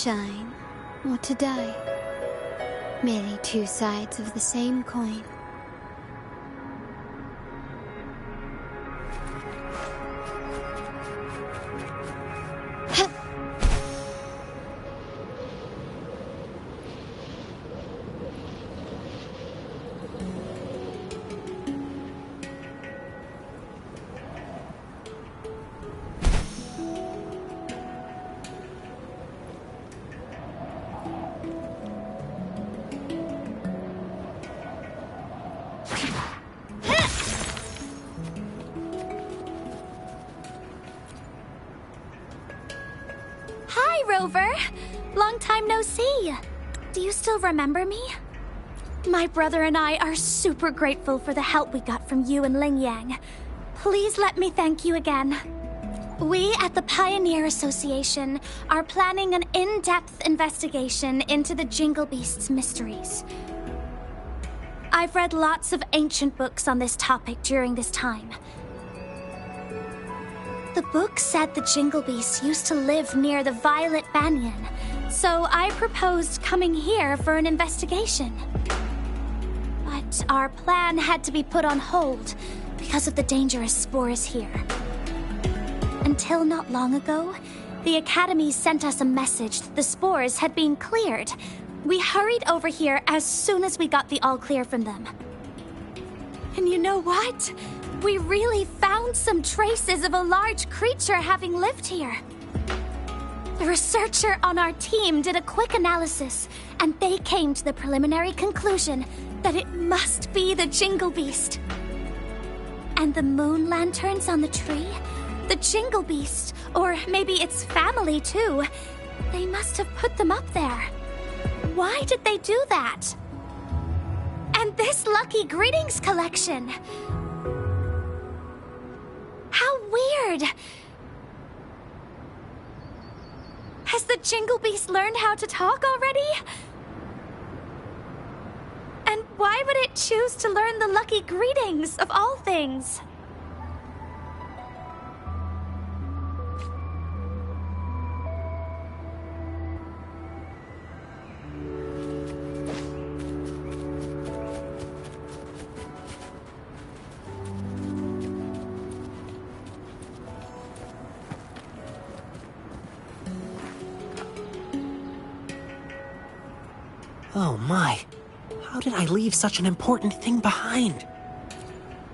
shine or to die. Merely two sides of the same coin. Rover. Long time no see. Do you still remember me? My brother and I are super grateful for the help we got from you and Lingyang. Please let me thank you again. We at the Pioneer Association are planning an in-depth investigation into the Jingle Beast's mysteries. I've read lots of ancient books on this topic during this time. The book said the Jingle Beast used to live near the Violet Banyan, so I proposed coming here for an investigation. But our plan had to be put on hold because of the dangerous spores here. Until not long ago, the Academy sent us a message that the spores had been cleared. We hurried over here as soon as we got the all-clear from them. And you know what? We really found some traces of a large creature having lived here. The researcher on our team did a quick analysis, and they came to the preliminary conclusion that it must be the Jingle Beast. And the moon lanterns on the tree? The Jingle Beast, or maybe its family too. They must have put them up there. Why did they do that? And this Lucky Greetings collection. How weird! Has the Jingle Beast learned how to talk already? And why would it choose to learn the Lucky Greetings of all things? Oh my, how did I leave such an important thing behind?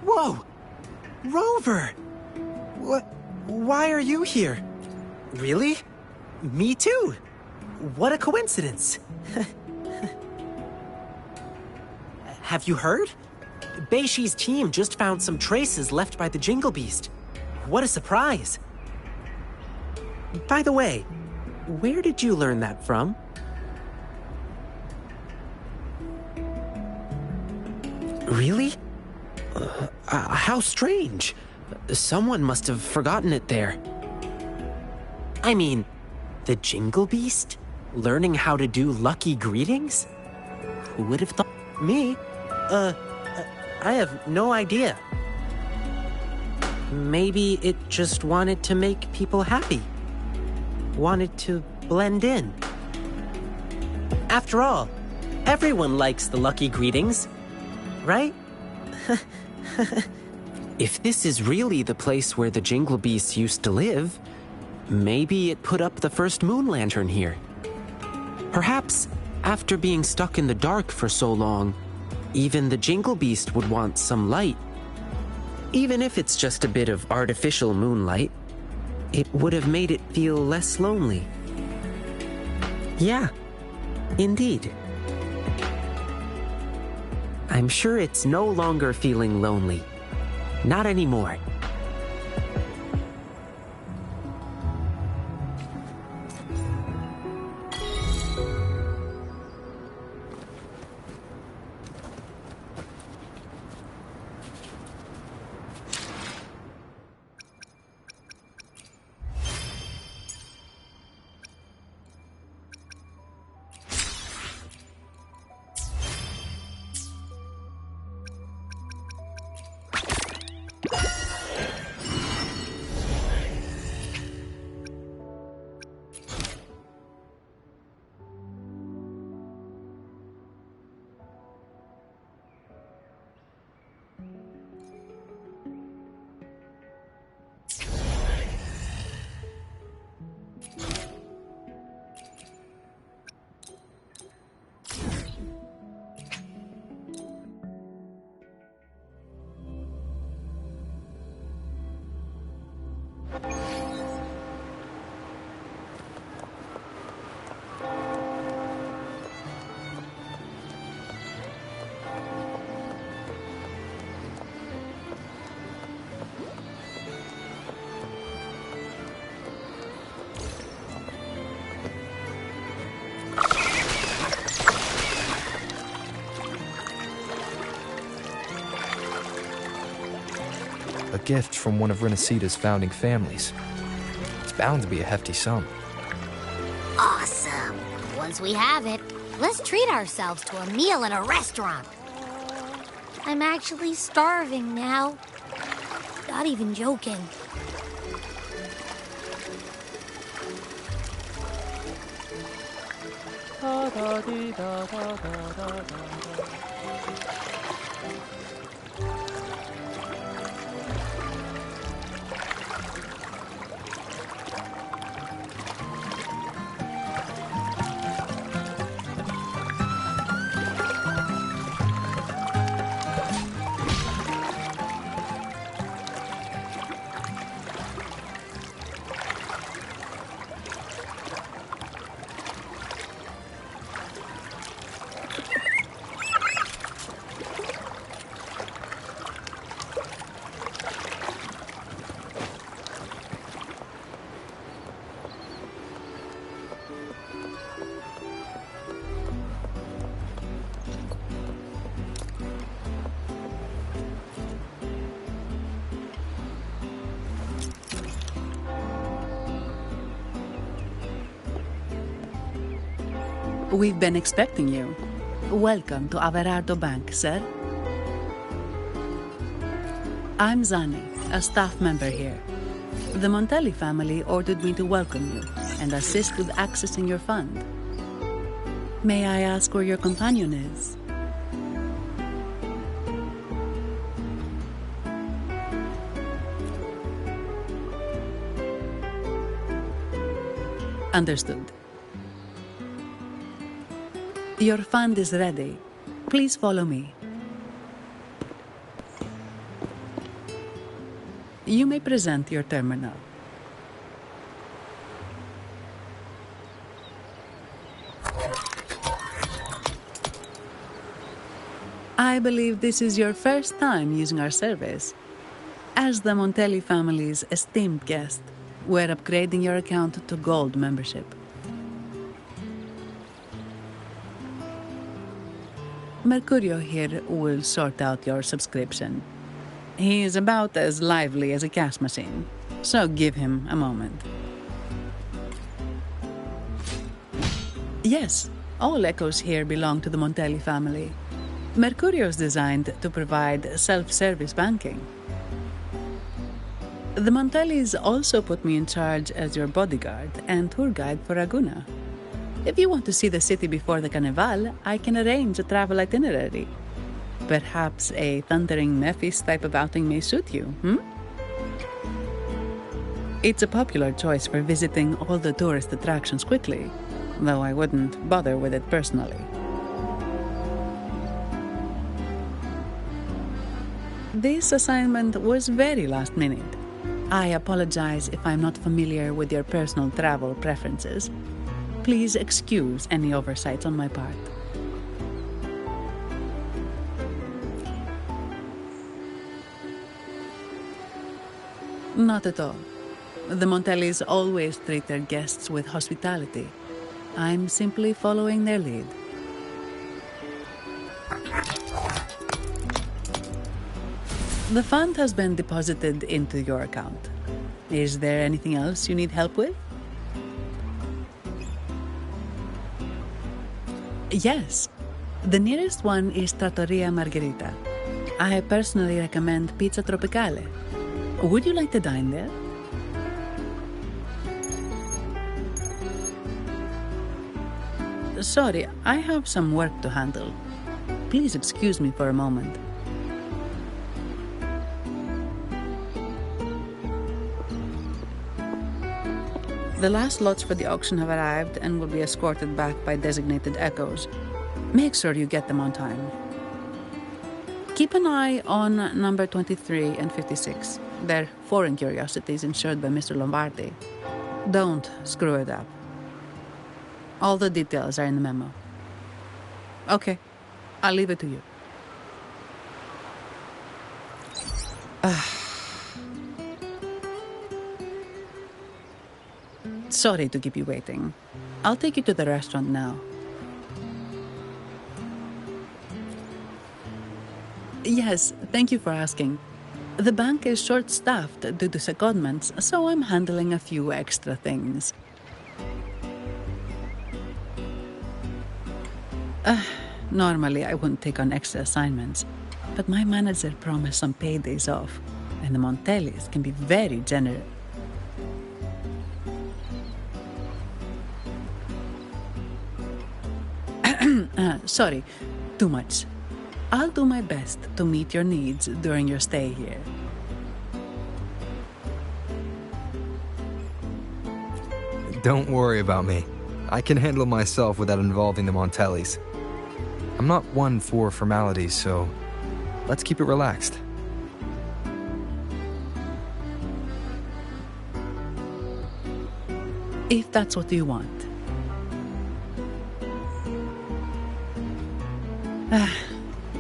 Whoa! Rover! Why are you here? Really? Me too! What a coincidence! Have you heard? Beishi's team just found some traces left by the Jingle Beast. What a surprise! By the way, where did you learn that from? Really? How strange. Someone must have forgotten it there. I mean, the Jingle Beast? Learning how to do lucky greetings? Who would have thought? Me? I have no idea. Maybe it just wanted to make people happy. Wanted to blend in. After all, everyone likes the lucky greetings. Right? If this is really the place where the Jingle Beast used to live, maybe it put up the first moon lantern here. Perhaps, after being stuck in the dark for so long, even the Jingle Beast would want some light. Even if it's just a bit of artificial moonlight, it would have made it feel less lonely. Yeah, indeed. I'm sure it's no longer feeling lonely. Not anymore. gift from one of Renaceda's founding families. It's bound to be a hefty sum. Awesome. Once we have it, let's treat ourselves to a meal in a restaurant. I'm actually starving now. Not even joking. We've been expecting you. Welcome to Averardo Bank, sir. I'm Zani, a staff member here. The Montelli family ordered me to welcome you and assist with accessing your fund. May I ask where your companion is? Understood. Your fund is ready. Please follow me. You may present your terminal. I believe this is your first time using our service. As the Montelli family's esteemed guest, we're upgrading your account to Gold membership. Mercurio here will sort out your subscription. He is about as lively as a cash machine, so give him a moment. Yes, all echoes here belong to the Montelli family. Mercurio is designed to provide self-service banking. The Montellis also put me in charge as your bodyguard and tour guide for Raguna. If you want to see the city before the Carnival, I can arrange a travel itinerary. Perhaps a thundering Memphis type of outing may suit you, It's a popular choice for visiting all the tourist attractions quickly, though I wouldn't bother with it personally. This assignment was very last minute. I apologize if I'm not familiar with your personal travel preferences. Please excuse any oversights on my part. Not at all. The Montellis always treat their guests with hospitality. I'm simply following their lead. The fund has been deposited into your account. Is there anything else you need help with? Yes. The nearest one is Trattoria Margherita. I personally recommend Pizza Tropicale. Would you like to dine there? Sorry, I have some work to handle. Please excuse me for a moment. The last lots for the auction have arrived and will be escorted back by designated echoes. Make sure you get them on time. Keep an eye on number 23 and 56. They're foreign curiosities insured by Mr. Lombardi. Don't screw it up. All the details are in the memo. Okay, I'll leave it to you. Sorry to keep you waiting. I'll take you to the restaurant now. Yes, thank you for asking. The bank is short-staffed due to secondments, so I'm handling a few extra things. Normally, I wouldn't take on extra assignments, but my manager promised some paydays off, and the Montellis can be very generous. Sorry, too much. I'll do my best to meet your needs during your stay here. Don't worry about me. I can handle myself without involving the Montellis. I'm not one for formalities, so let's keep it relaxed. If that's what you want.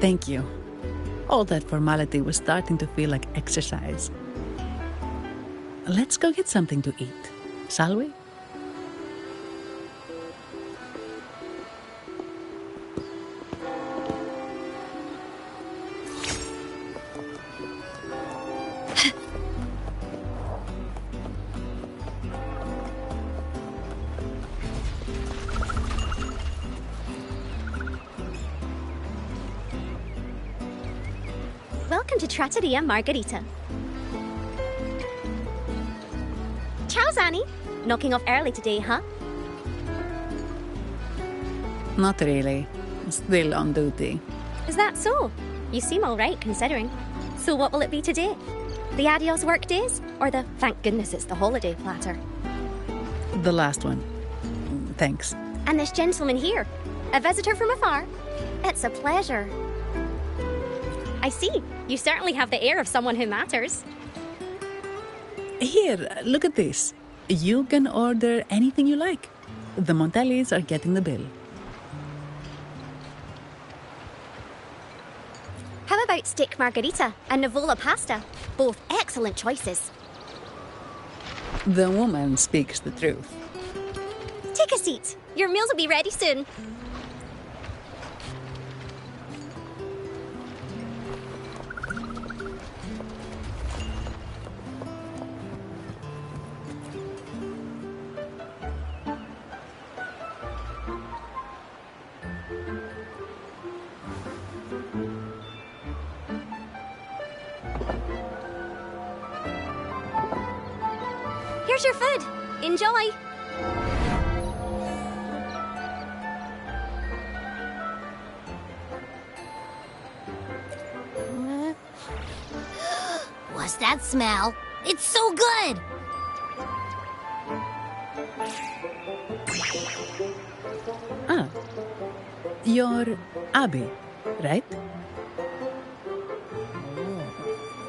Thank you. All that formality was starting to feel like exercise. Let's go get something to eat, shall we? Welcome to Trattoria Margherita. Ciao, Zanni. Knocking off early today, huh? Not really. Still on duty. Is that so? You seem all right, considering. So what will it be today? The adios work days? Or the thank goodness it's the holiday platter? The last one. Thanks. And this gentleman here, a visitor from afar? It's a pleasure. I see. You certainly have the air of someone who matters. Here, look at this. You can order anything you like. The Montellis are getting the bill. How about steak margherita and Nivola pasta? Both excellent choices. The woman speaks the truth. Take a seat. Your meals will be ready soon. Here's your food. Enjoy. What's that smell? It's so good! Ah, you're Abby, right?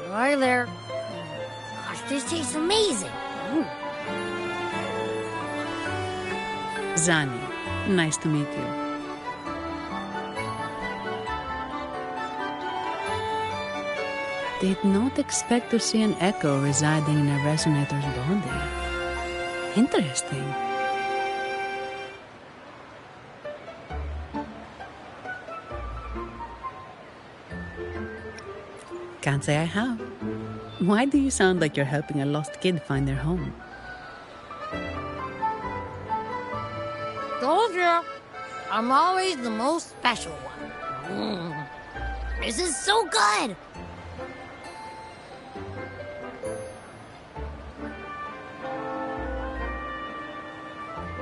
Hi there. Gosh, this tastes amazing. Zanni, nice to meet you. Did not expect to see an echo residing in a resonator's body. Interesting. Can't say I have. Why do you sound like you're helping a lost kid find their home? Told you, I'm always the most special one. This is so good!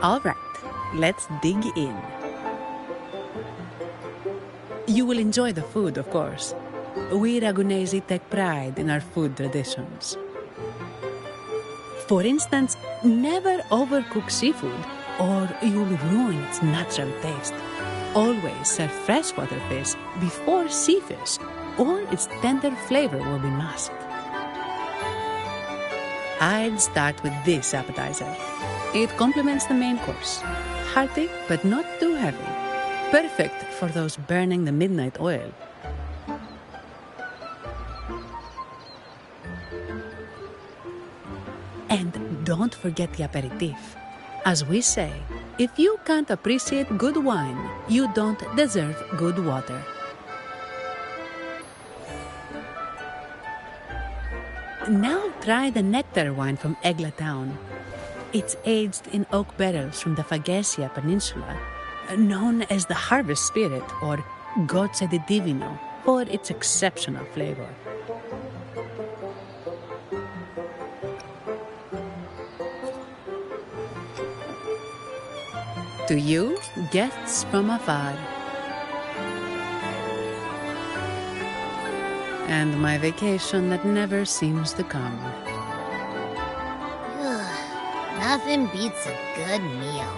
All right, let's dig in. You will enjoy the food, of course. We Ragunesi take pride in our food traditions. For instance, never overcook seafood, or you'll ruin its natural taste. Always serve freshwater fish before sea fish, or its tender flavor will be masked. I'd start with this appetizer. It complements the main course. Hearty, but not too heavy. Perfect for those burning the midnight oil. And don't forget the aperitif. As we say, if you can't appreciate good wine, you don't deserve good water. Now try the nectar wine from Egla Town. It's aged in oak barrels from the Fagacia Peninsula, known as the Harvest Spirit or Gozze di Divino for its exceptional flavor. To you, guests from afar. And my vacation that never seems to come. Nothing beats a good meal.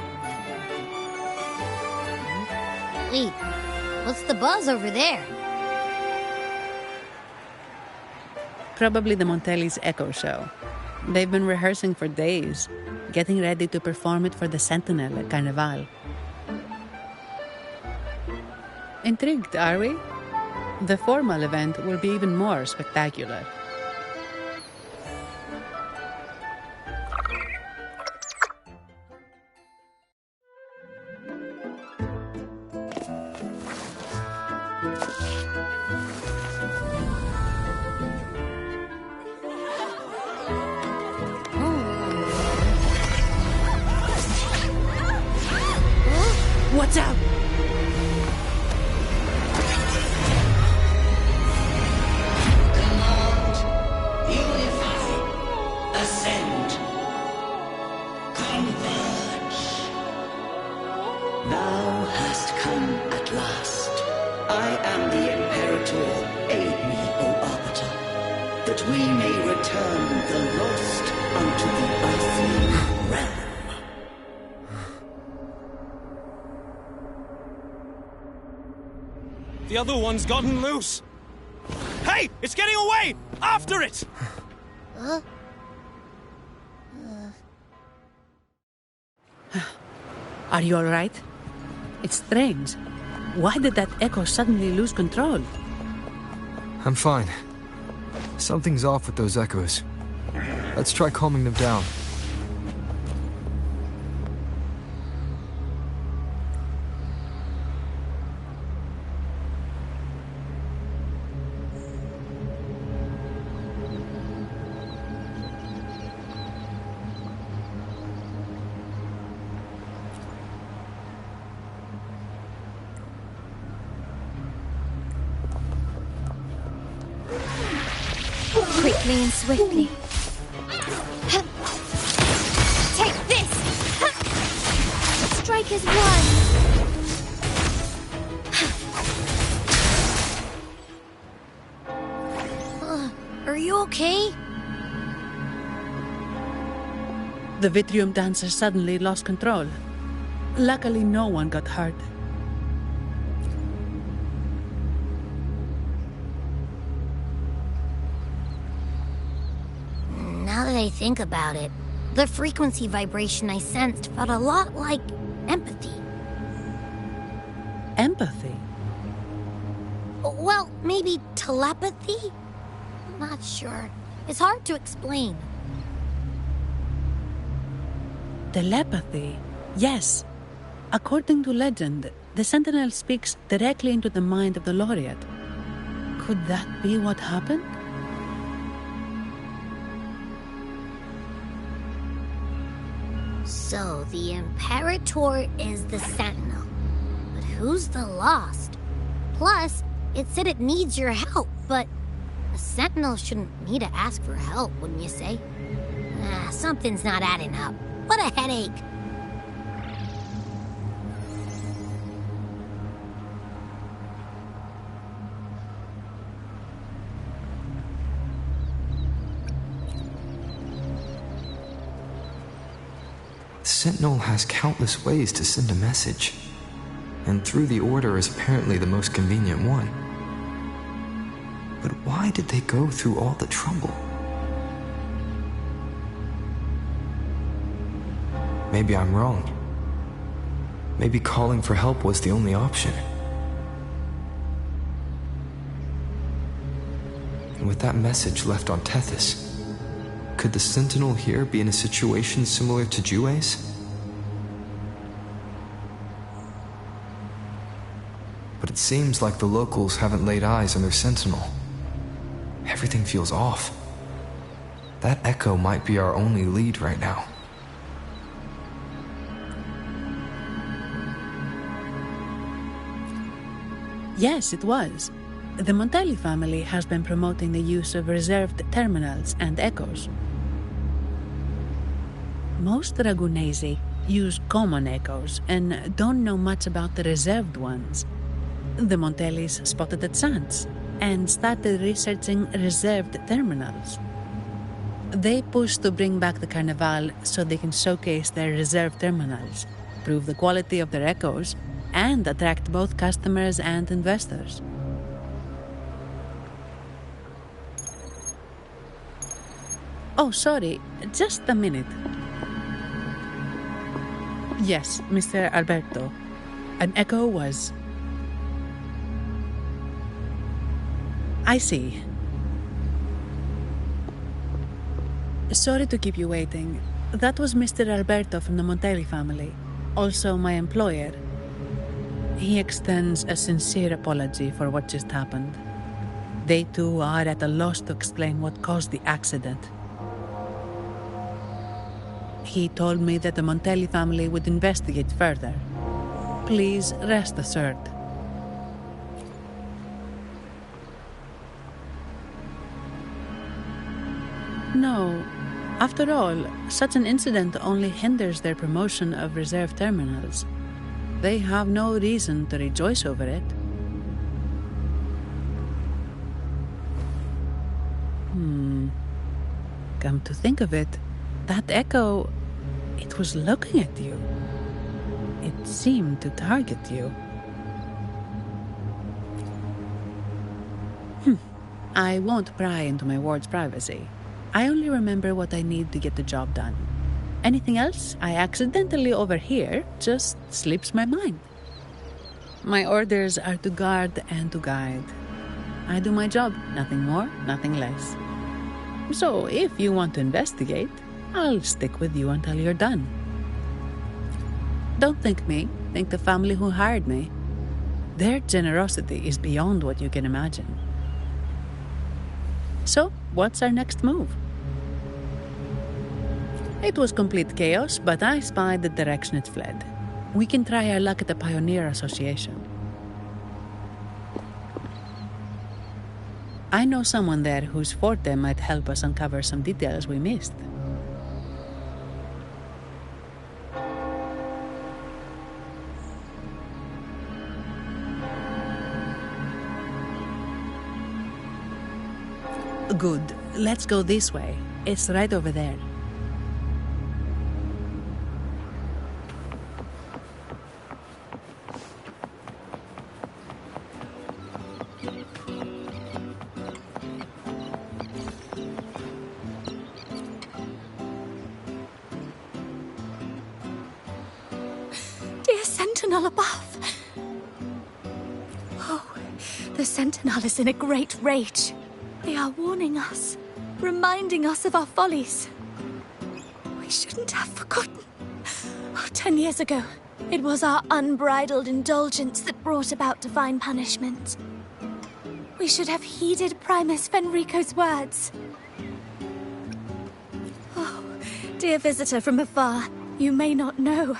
Wait, what's the buzz over there? Probably the Montelli's Echo Show. They've been rehearsing for days, getting ready to perform it for the Sentinel at Carnival. Intrigued, are we? The formal event will be even more spectacular. What's up? The other one's gotten loose. Hey, it's getting away! After it! Are you all right? It's strange. Why did that echo suddenly lose control? I'm fine. Something's off with those echoes. Let's try calming them down. Quickly and swiftly. Take this! Strike as one! Are you okay? The Vitrium dancer suddenly lost control. Luckily, no one got hurt. Now that I think about it, the frequency vibration I sensed felt a lot like empathy. Empathy? Well, maybe telepathy? Not sure. It's hard to explain. Telepathy? Yes. According to legend, the Sentinel speaks directly into the mind of the laureate. Could that be what happened? So, the Imperator is the Sentinel. But who's the Lost? Plus, it said it needs your help, but a Sentinel shouldn't need to ask for help, wouldn't you say? Something's not adding up. What a headache. The Sentinel has countless ways to send a message, and through the Order is apparently the most convenient one. But why did they go through all the trouble? Maybe I'm wrong. Maybe calling for help was the only option. And with that message left on Tethys, could the Sentinel here be in a situation similar to Jue's? But it seems like the locals haven't laid eyes on their Sentinel. Everything feels off. that echo might be our only lead right now. Yes, it was. The Montelli family has been promoting the use of reserved terminals and echoes. Most Ragunesi use common echoes and don't know much about the reserved ones. The Montellis spotted at Sans and started researching reserved terminals. They pushed to bring back the Carnival so they can showcase their reserved terminals, prove the quality of their echoes, and attract both customers and investors. Oh, sorry, just a minute. Yes, Mr. Alberto. An echo was... I see. Sorry to keep you waiting. That was Mr. Alberto from the Montelli family, also my employer. He extends a sincere apology for what just happened. They too are at a loss to explain what caused the accident. He told me that the Montelli family would investigate further. Please rest assured. No. After all, such an incident only hinders their promotion of reserve terminals. They have no reason to rejoice over it. Come to think of it, that echo, it was looking at you. It seemed to target you. I won't pry into my ward's privacy. I only remember what I need to get the job done. Anything else I accidentally overhear just slips my mind. My orders are to guard and to guide. I do my job, nothing more, nothing less. So if you want to investigate, I'll stick with you until you're done. Don't think me, think the family who hired me. Their generosity is beyond what you can imagine. So, what's our next move? It was complete chaos, but I spied the direction it fled. We can try our luck at the Pioneer Association. I know someone there whose forte might help us uncover some details we missed. Good. Let's go this way. It's right over there. Dear Sentinel above. Oh, the Sentinel is in a great rage. They are warning us, reminding us of our follies. We shouldn't have forgotten. 10 years ago, it was our unbridled indulgence that brought about divine punishment. We should have heeded Primus Fenrico's words. Oh, dear visitor from afar, you may not know.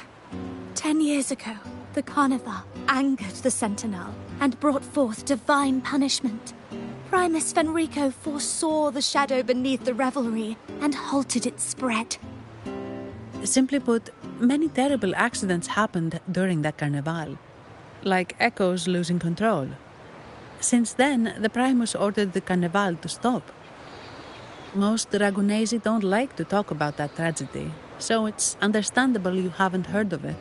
10 years ago, the Carnival angered the Sentinel and brought forth divine punishment. Primus Fenrico foresaw the shadow beneath the revelry and halted its spread. Simply put, many terrible accidents happened during that Carnival, like echoes losing control. Since then, the Primus ordered the Carnival to stop. Most Ragunesi don't like to talk about that tragedy, so it's understandable you haven't heard of it.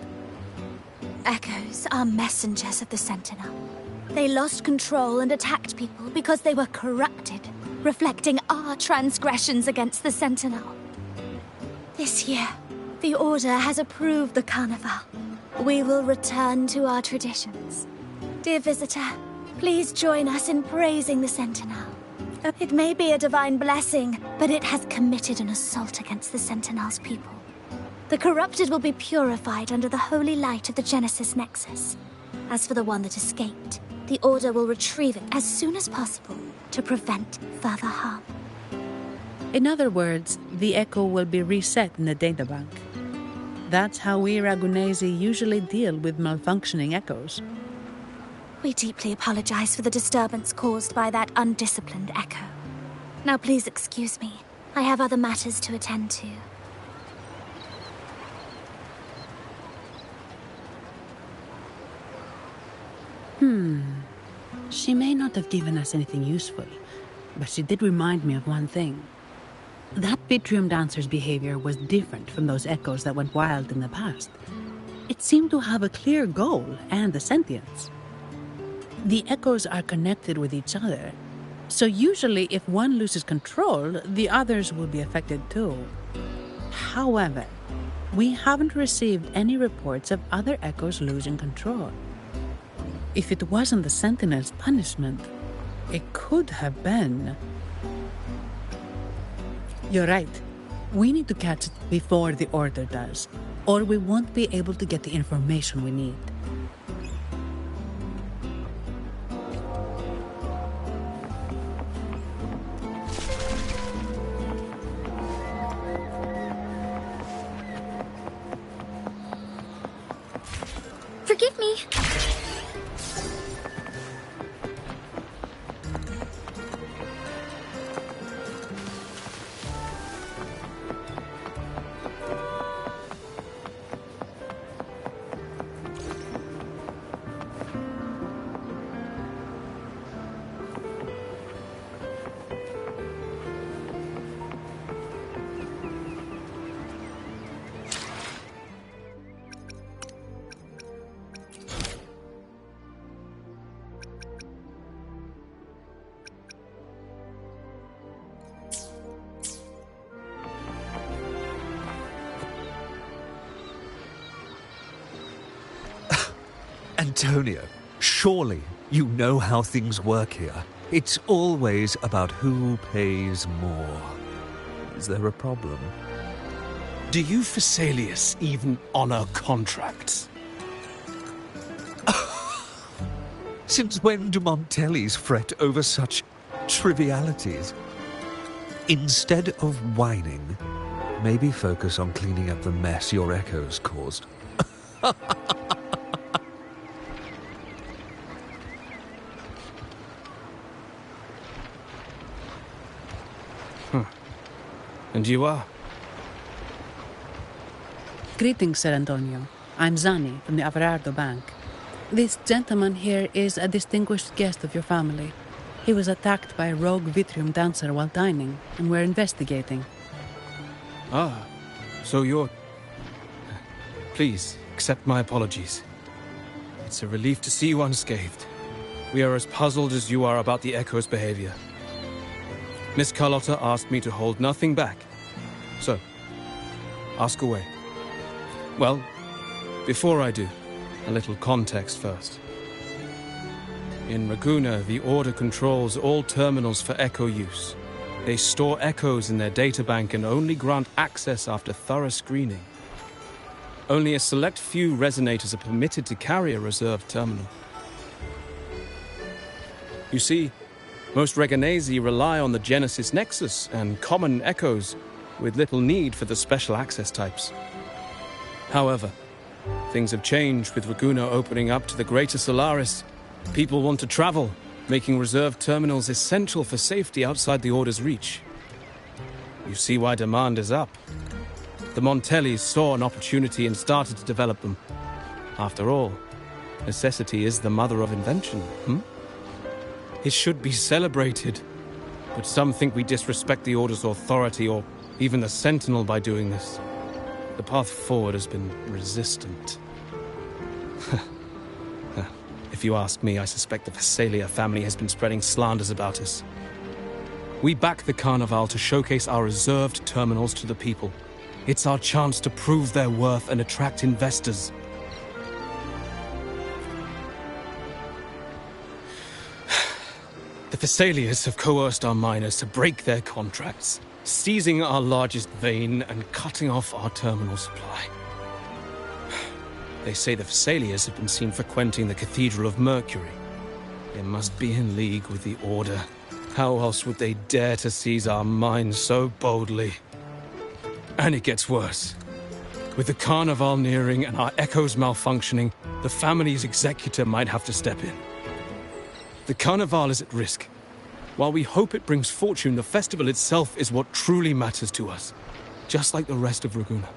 Echoes are messengers of the Sentinel. They lost control and attacked people because they were corrupted, reflecting our transgressions against the Sentinel. This year, the Order has approved the Carnival. We will return to our traditions. Dear visitor, please join us in praising the Sentinel. It may be a divine blessing, but it has committed an assault against the Sentinel's people. The corrupted will be purified under the holy light of the Genesis Nexus. As for the one that escaped, the Order will retrieve it as soon as possible to prevent further harm. In other words, the echo will be reset in the databank. That's how we Ragunesi usually deal with malfunctioning echoes. We deeply apologize for the disturbance caused by that undisciplined echo. Now please excuse me. I have other matters to attend to. She may not have given us anything useful, but she did remind me of one thing. That Vitrium dancer's behavior was different from those echoes that went wild in the past. It seemed to have a clear goal and a sentience. The echoes are connected with each other, so usually if one loses control, the others will be affected too. However, we haven't received any reports of other echoes losing control. If it wasn't the Sentinel's punishment, it could have been... You're right. We need to catch it before the Order does, or we won't be able to get the information we need. Forgive me. Antonio, surely you know how things work here. It's always about who pays more. Is there a problem? Do you Phasaelius even honor contracts? Since when do Montellis fret over such trivialities? Instead of whining, maybe focus on cleaning up the mess your echoes caused. And you are? Greetings, Sir Antonio. I'm Zani from the Averardo Bank. This gentleman here is a distinguished guest of your family. He was attacked by a rogue Vitrium dancer while dining, and we're investigating. Ah, so you're... Please, accept my apologies. It's a relief to see you unscathed. We are as puzzled as you are about the Echo's behavior. Miss Carlotta asked me to hold nothing back. So, ask away. Well, before I do, a little context first. In Raguna, the Order controls all terminals for Echo use. They store echoes in their databank and only grant access after thorough screening. Only a select few resonators are permitted to carry a reserved terminal. You see, most Reganesi rely on the Genesis Nexus and common echoes, with little need for the special access types. However, things have changed with Raguna opening up to the greater Solaris. People want to travel, making reserved terminals essential for safety outside the Order's reach. You see why demand is up. The Montellis saw an opportunity and started to develop them. After all, necessity is the mother of invention, It should be celebrated, but some think we disrespect the Order's authority or even the Sentinel by doing this. The path forward has been resistant. If you ask me, I suspect the Phasaelia family has been spreading slanders about us. We back the Carnival to showcase our reserved terminals to the people. It's our chance to prove their worth and attract investors. The Phasaelias have coerced our miners to break their contracts, seizing our largest vein and cutting off our terminal supply. They say the Phasaelias have been seen frequenting the Cathedral of Mercury. They must be in league with the Order. How else would they dare to seize our mines so boldly? And it gets worse. With the Carnival nearing and our echoes malfunctioning, the family's executor might have to step in. The Carnival is at risk. While we hope it brings fortune, the festival itself is what truly matters to us, just like the rest of Raguna.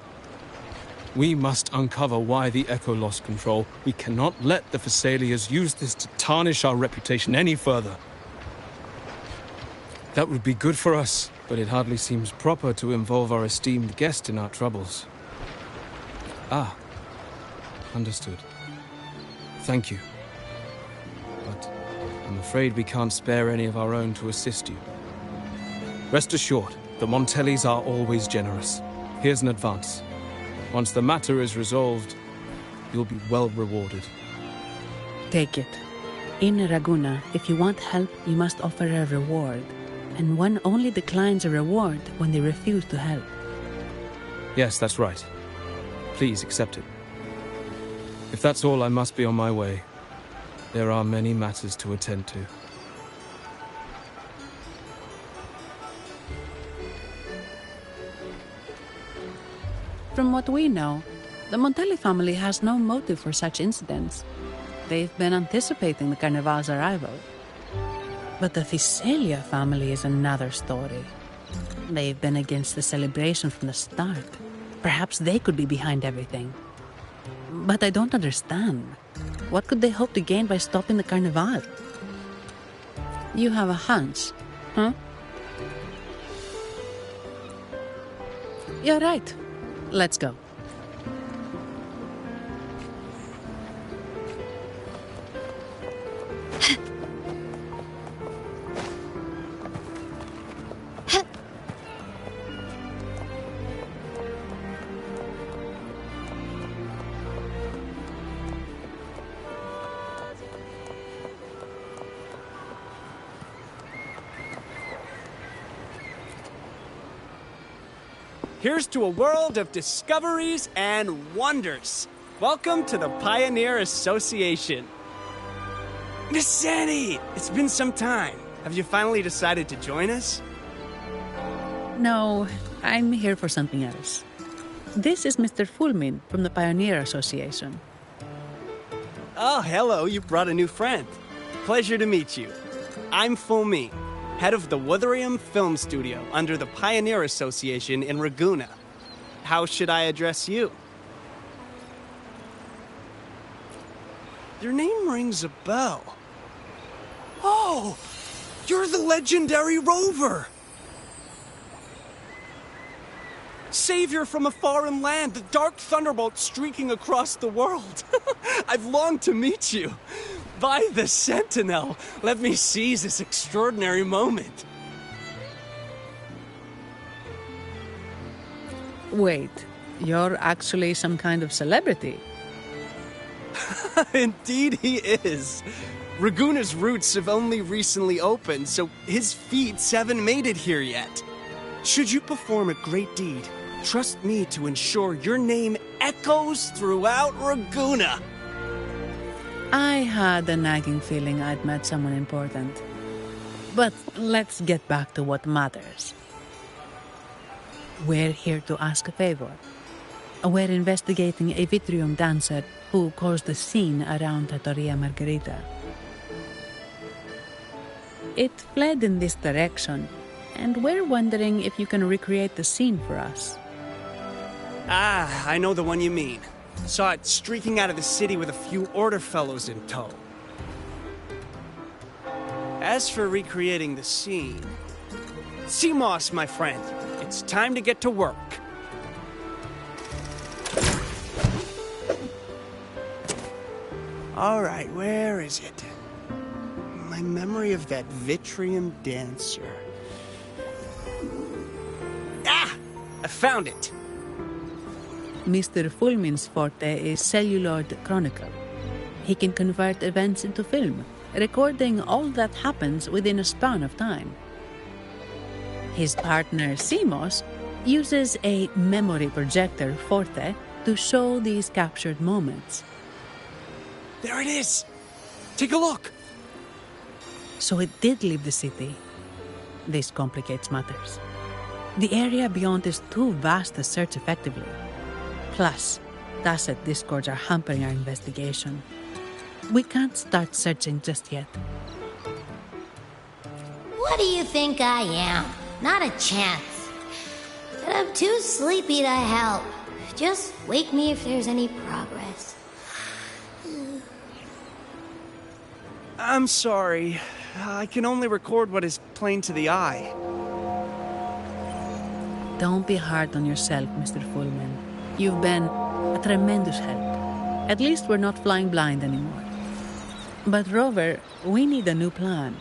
We must uncover why the Echo lost control. We cannot let the Phassalias use this to tarnish our reputation any further. That would be good for us, but it hardly seems proper to involve our esteemed guest in our troubles. Ah, understood. Thank you. But I'm afraid we can't spare any of our own to assist you. Rest assured, the Montellis are always generous. Here's an advance. Once the matter is resolved, you'll be well rewarded. Take it. In Raguna, if you want help, you must offer a reward. And one only declines a reward when they refuse to help. Yes, that's right. Please accept it. If that's all, I must be on my way. There are many matters to attend to. From what we know, the Montelli family has no motive for such incidents. They've been anticipating the Carnival's arrival. But the Phasalia family is another story. They've been against the celebration from the start. Perhaps they could be behind everything. But I don't understand. What could they hope to gain by stopping the Carnival? You have a hunch, huh? You're right. Let's go. Here's to a world of discoveries and wonders. Welcome to the Pioneer Association. Miss Sandy, it's been some time. Have you finally decided to join us? No, I'm here for something else. This is Mr. Fulmin from the Pioneer Association. Oh, hello, you brought a new friend. Pleasure to meet you. I'm Fulmin, head of the Wuthering Film Studio under the Pioneer Association in Raguna. How should I address you? Your name rings a bell. Oh, you're the legendary Rover! Savior from a foreign land, the dark thunderbolt streaking across the world. I've longed to meet you. By the Sentinel, let me seize this extraordinary moment. Wait, you're actually some kind of celebrity? Indeed he is. Raguna's roots have only recently opened, so his feats haven't made it here yet. Should you perform a great deed, trust me to ensure your name echoes throughout Raguna. I had a nagging feeling I'd met someone important. But let's get back to what matters. We're here to ask a favor. We're investigating a Vitrium dancer who caused a scene around Trattoria Margherita. It fled in this direction, and we're wondering if you can recreate the scene for us. Ah, I know the one you mean. Saw it streaking out of the city with a few Order fellows in tow. As for recreating the scene... Simos, my friend, it's time to get to work. All right, where is it? My memory of that Vitrium dancer. Ah! I found it! Mr. Fulmin's forte is celluloid chronicle. He can convert events into film, recording all that happens within a span of time. His partner, Simos, uses a memory projector, Forte, to show these captured moments. There it is! Take a look! So it did leave the city. This complicates matters. The area beyond is too vast to search effectively. Plus, Tacet discords are hampering our investigation. We can't start searching just yet. What do you think I am? Not a chance. But I'm too sleepy to help. Just wake me if there's any progress. I'm sorry. I can only record what is plain to the eye. Don't be hard on yourself, Mr. Fullman. You've been a tremendous help. At least we're not flying blind anymore. But Rover, we need a new plan.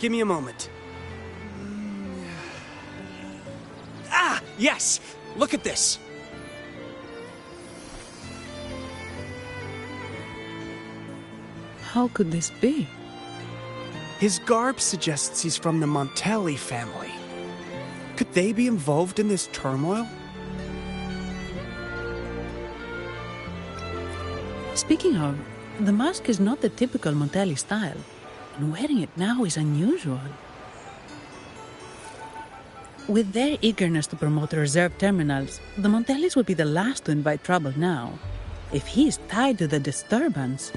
Give me a moment. Ah, yes! Look at this! How could this be? His garb suggests he's from the Montelli family. Could they be involved in this turmoil? Speaking of, the mask is not the typical Montelli style, and wearing it now is unusual. With their eagerness to promote reserve terminals, the Montellis would be the last to invite trouble now. If he is tied to the disturbance...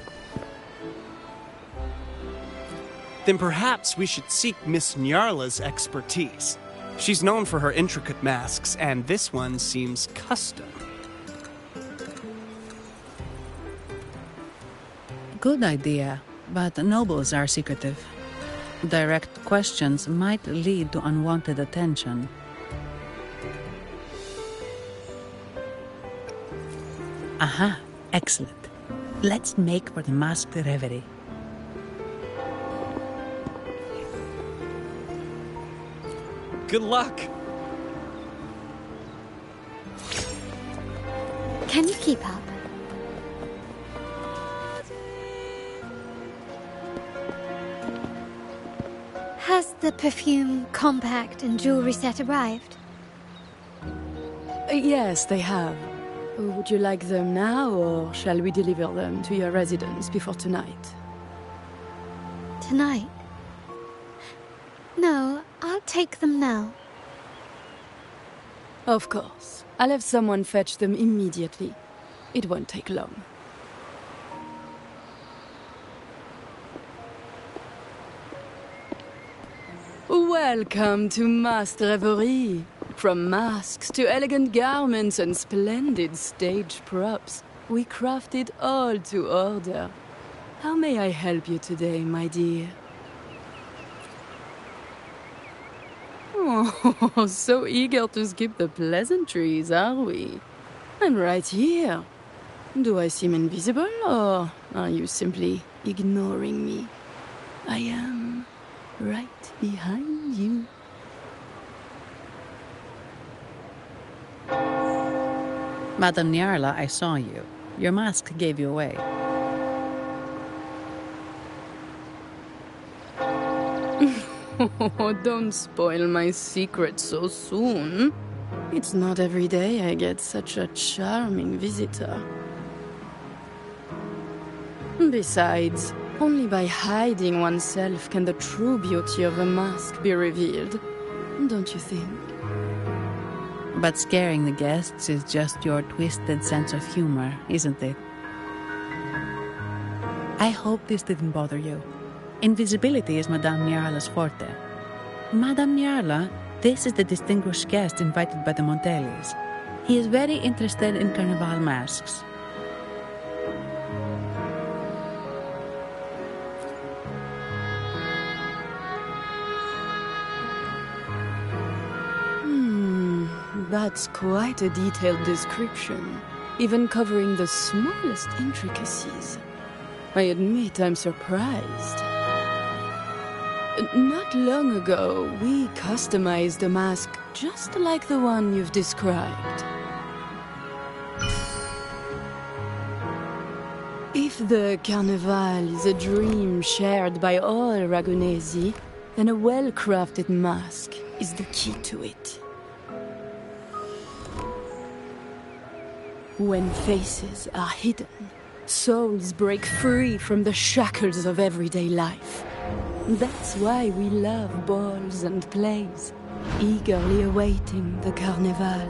Then perhaps we should seek Miss Nyarla's expertise. She's known for her intricate masks, and this one seems custom. Good idea, but nobles are secretive. Direct questions might lead to unwanted attention. Aha, excellent. Let's make for the masked reverie. Good luck! Can you keep up? Has the perfume, compact, and jewelry set arrived? Yes, they have. Would you like them now, or shall we deliver them to your residence before tonight? Tonight? No, I'll take them now. Of course. I'll have someone fetch them immediately. It won't take long. Welcome to Masked Reverie. From masks to elegant garments and splendid stage props, we craft it all to order. How may I help you today, my dear? Oh, so eager to skip the pleasantries, are we? I'm right here. Do I seem invisible, or are you simply ignoring me? I am right behind you. Madame Nyarla, I saw you. Your mask gave you away. Oh, don't spoil my secret so soon. It's not every day I get such a charming visitor. Besides, only by hiding oneself can the true beauty of a mask be revealed. Don't you think? But scaring the guests is just your twisted sense of humor, isn't it? I hope this didn't bother you. Invisibility is Madame Nyarla's forte. Madame Nyarla, this is the distinguished guest invited by the Montellis. He is very interested in carnival masks. That's quite a detailed description, even covering the smallest intricacies. I admit I'm surprised. Not long ago, we customized a mask just like the one you've described. If the Carnival is a dream shared by all Ragunesi, then a well-crafted mask is the key to it. When faces are hidden, souls break free from the shackles of everyday life. That's why we love balls and plays, eagerly awaiting the carnival.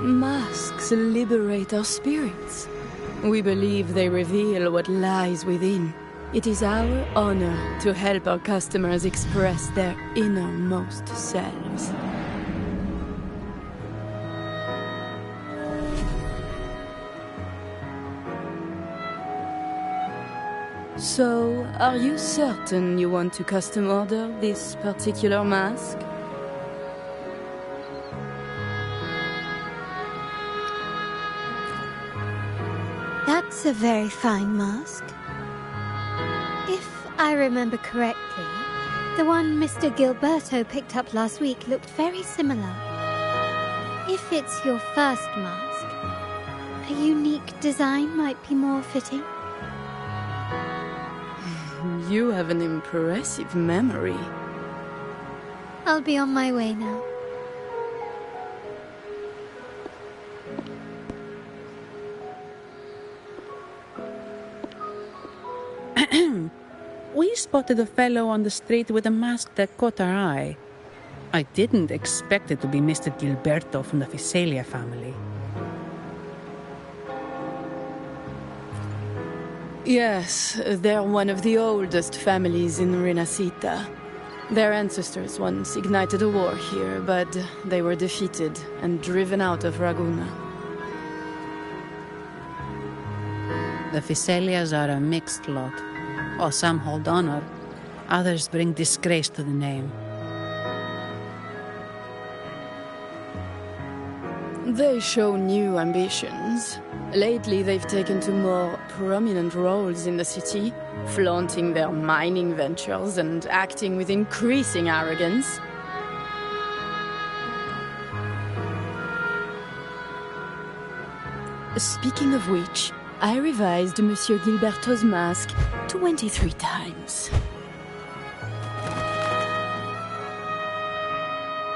Masks liberate our spirits. We believe they reveal what lies within. It is our honor to help our customers express their innermost selves. So, are you certain you want to custom order this particular mask? That's a very fine mask. If I remember correctly, the one Mr. Gilberto picked up last week looked very similar. If it's your first mask, a unique design might be more fitting. You have an impressive memory. I'll be on my way now. We spotted a fellow on the street with a mask that caught our eye. I didn't expect it to be Mr. Gilberto from the Visalia family. Yes, they're one of the oldest families in Renacita. Their ancestors once ignited a war here, but they were defeated and driven out of Raguna. The Visalias are a mixed lot. While some hold honor, others bring disgrace to the name. They show new ambitions. Lately, they've taken to more prominent roles in the city, flaunting their mining ventures and acting with increasing arrogance. Speaking of which, I revised Monsieur Gilberto's mask 23 times.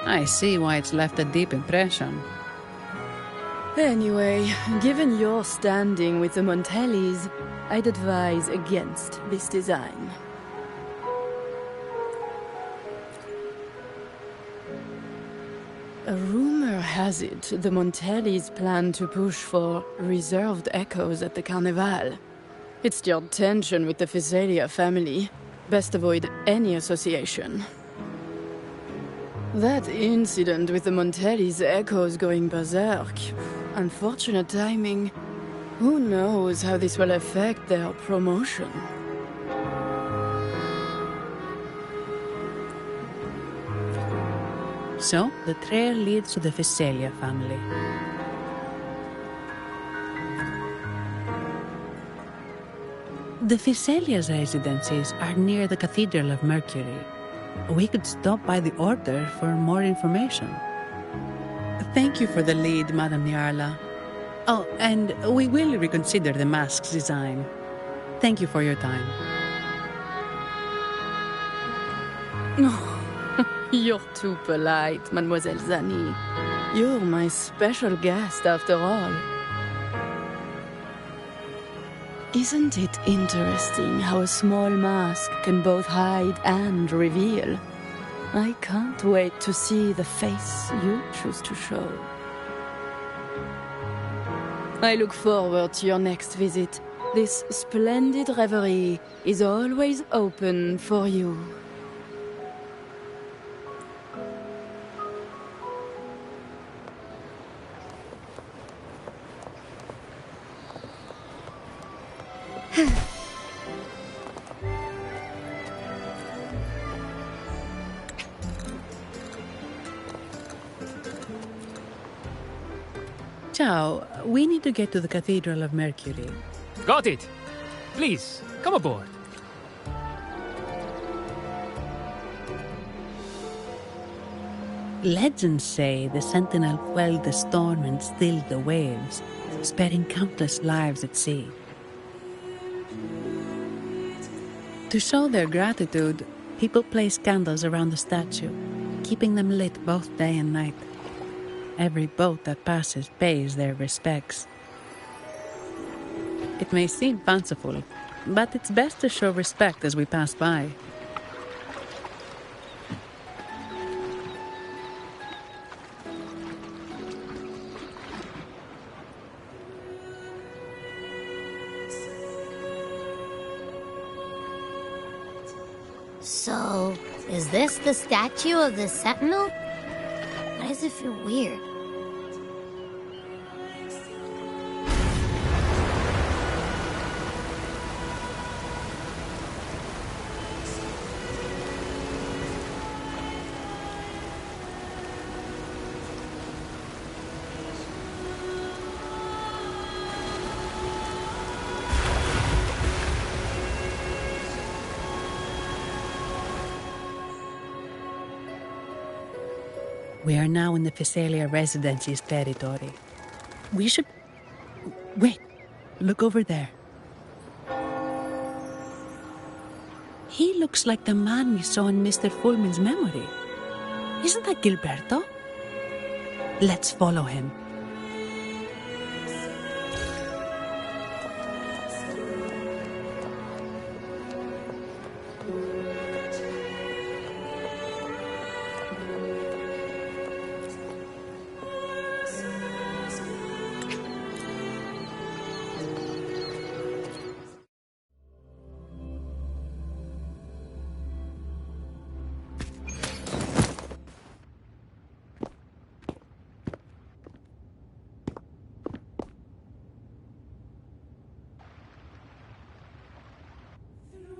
I see why it's left a deep impression. Anyway, given your standing with the Montellis, I'd advise against this design. A rumor has it the Montellis plan to push for reserved echoes at the Carnival. It's stirred tension with the Visalia family. Best avoid any association. That incident with the Montellis' echoes going berserk. Unfortunate timing. Who knows how this will affect their promotion? So, the trail leads to the Visalia family. The Visalia's residences are near the Cathedral of Mercury. We could stop by the Order for more information. Thank you for the lead, Madame Niarla. Oh, and we will reconsider the mask's design. Thank you for your time. You're too polite, Mademoiselle Zani. You're my special guest, after all. Isn't it interesting how a small mask can both hide and reveal? I can't wait to see the face you choose to show. I look forward to your next visit. This splendid reverie is always open for you. Ciao, we need to get to the Cathedral of Mercury. Got it! Please, come aboard. Legends say the Sentinel quelled the storm and stilled the waves, sparing countless lives at sea. To show their gratitude, people place candles around the statue, keeping them lit both day and night. Every boat that passes pays their respects. It may seem fanciful, but it's best to show respect as we pass by. So, is this the statue of the Sentinel? Why does it feel weird? We are now in the Physalia Residency's territory. We should... Wait, look over there. He looks like the man we saw in Mr. Fulman's memory. Isn't that Gilberto? Let's follow him.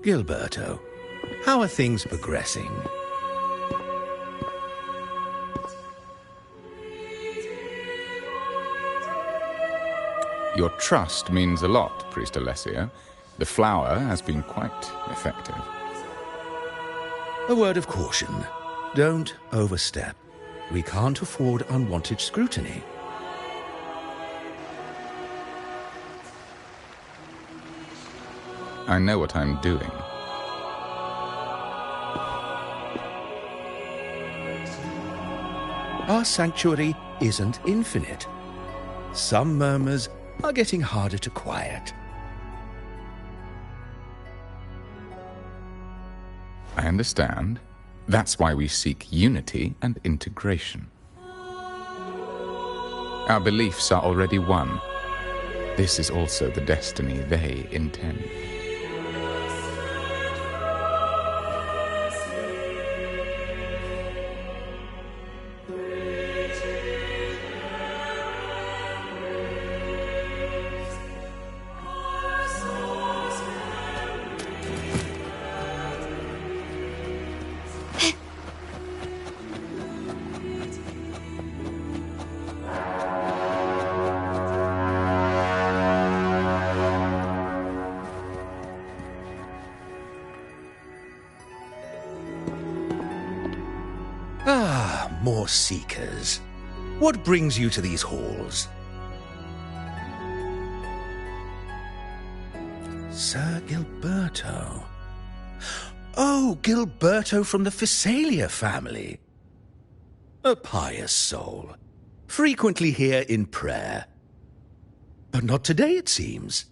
Gilberto, how are things progressing? Your trust means a lot, Priest Alessio. The flower has been quite effective. A word of caution. Don't overstep. We can't afford unwanted scrutiny. I know what I'm doing. Our sanctuary isn't infinite. Some murmurs are getting harder to quiet. I understand. That's why we seek unity and integration. Our beliefs are already one. This is also the destiny they intend. More seekers. What brings you to these halls? Sir Gilberto. Oh, Gilberto from the Physalia family. A pious soul. Frequently here in prayer. But not today, it seems.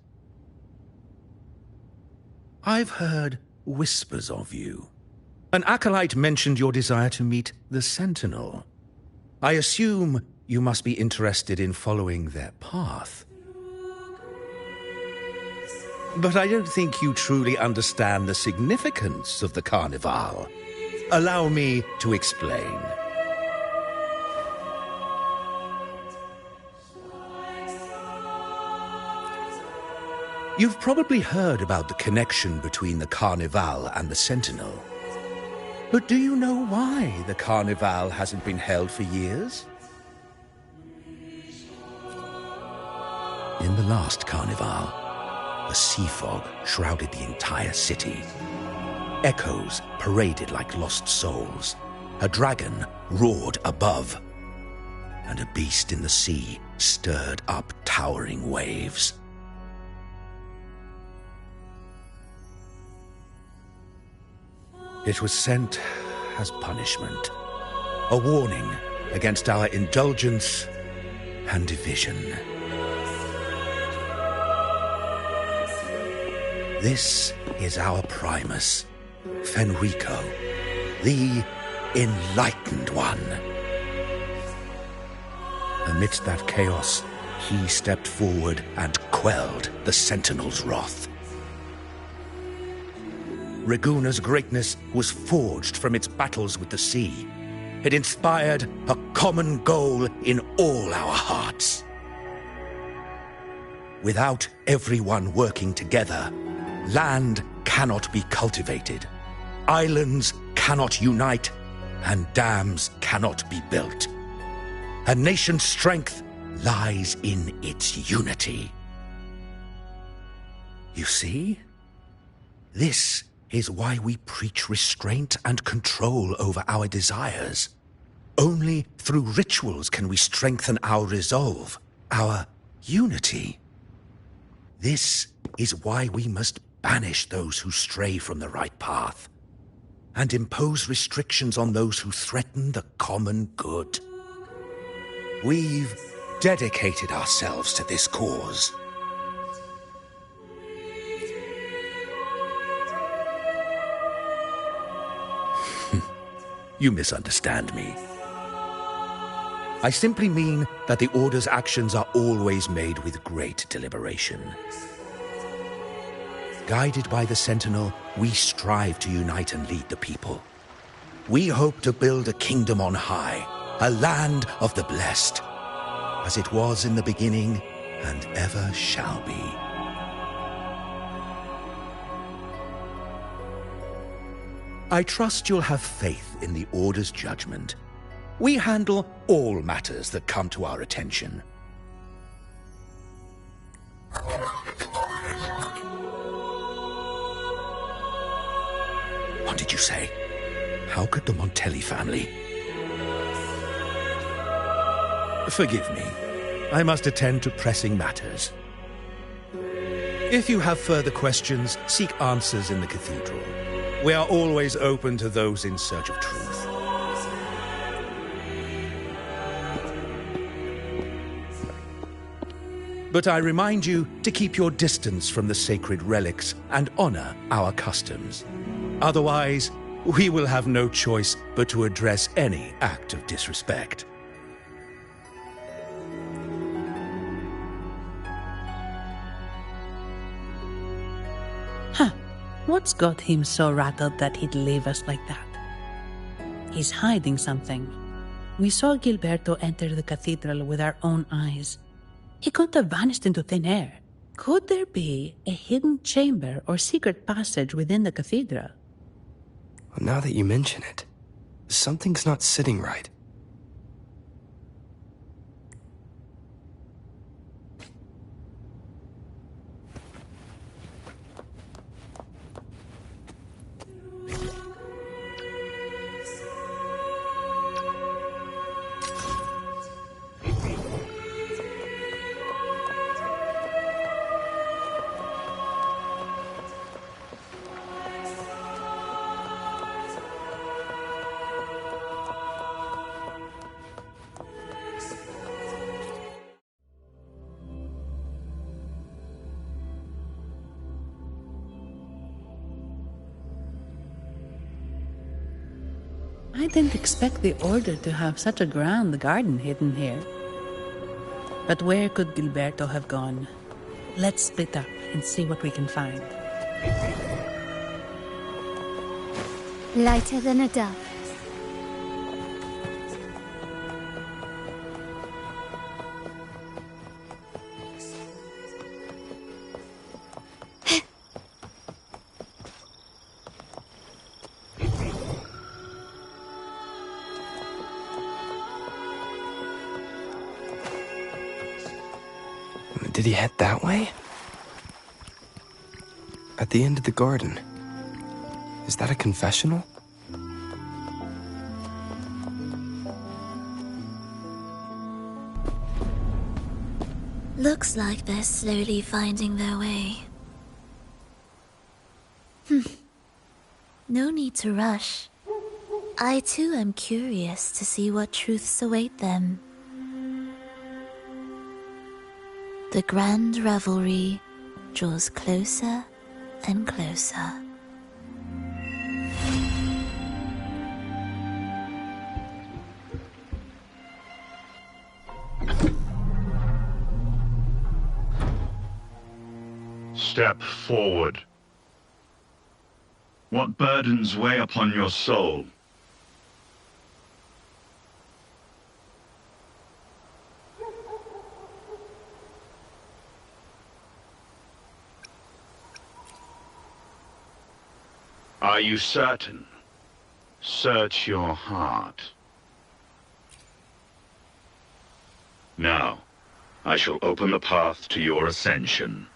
I've heard whispers of you. An acolyte mentioned your desire to meet the Sentinel. I assume you must be interested in following their path. But I don't think you truly understand the significance of the Carnival. Allow me to explain. You've probably heard about the connection between the Carnival and the Sentinel. But do you know why the Carnival hasn't been held for years? In the last Carnival, a sea fog shrouded the entire city. Echoes paraded like lost souls. A dragon roared above. And a beast in the sea stirred up towering waves. It was sent as punishment. a warning against our indulgence and division. This is our Primus, Fenrico, the Enlightened One. Amidst that chaos, he stepped forward and quelled the Sentinel's wrath. Raguna's greatness was forged from its battles with the sea. It inspired a common goal in all our hearts. Without everyone working together, land cannot be cultivated, islands cannot unite, and dams cannot be built. A nation's strength lies in its unity. You see? This is why we preach restraint and control over our desires. Only through rituals can we strengthen our resolve, our unity. This is why we must banish those who stray from the right path, and impose restrictions on those who threaten the common good. We've dedicated ourselves to this cause. You misunderstand me. I simply mean that the Order's actions are always made with great deliberation. Guided by the Sentinel, we strive to unite and lead the people. We hope to build a kingdom on high, a land of the blessed, as it was in the beginning and ever shall be. I trust you'll have faith in the Order's judgment. We handle all matters that come to our attention. What did you say? How could the Montelli family? Forgive me. I must attend to pressing matters. If you have further questions, seek answers in the cathedral. We are always open to those in search of truth. But I remind you to keep your distance from the sacred relics and honor our customs. Otherwise, we will have no choice but to address any act of disrespect. What's got him so rattled that he'd leave us like that? He's hiding something. We saw Gilberto enter the cathedral with our own eyes. He couldn't have vanished into thin air. Could there be a hidden chamber or secret passage within the cathedral? Well, now that you mention it, something's not sitting right. I didn't expect the Order to have such a grand garden hidden here. But where could Gilberto have gone? Let's split up and see what we can find. Lighter than a dove. Did he head that way? At the end of the garden. Is that a confessional? Looks like they're slowly finding their way. No need to rush. I too am curious to see what truths await them. The grand revelry draws closer and closer. Step forward. What burdens weigh upon your soul? Are you certain? Search your heart. Now, I shall open the path to your ascension.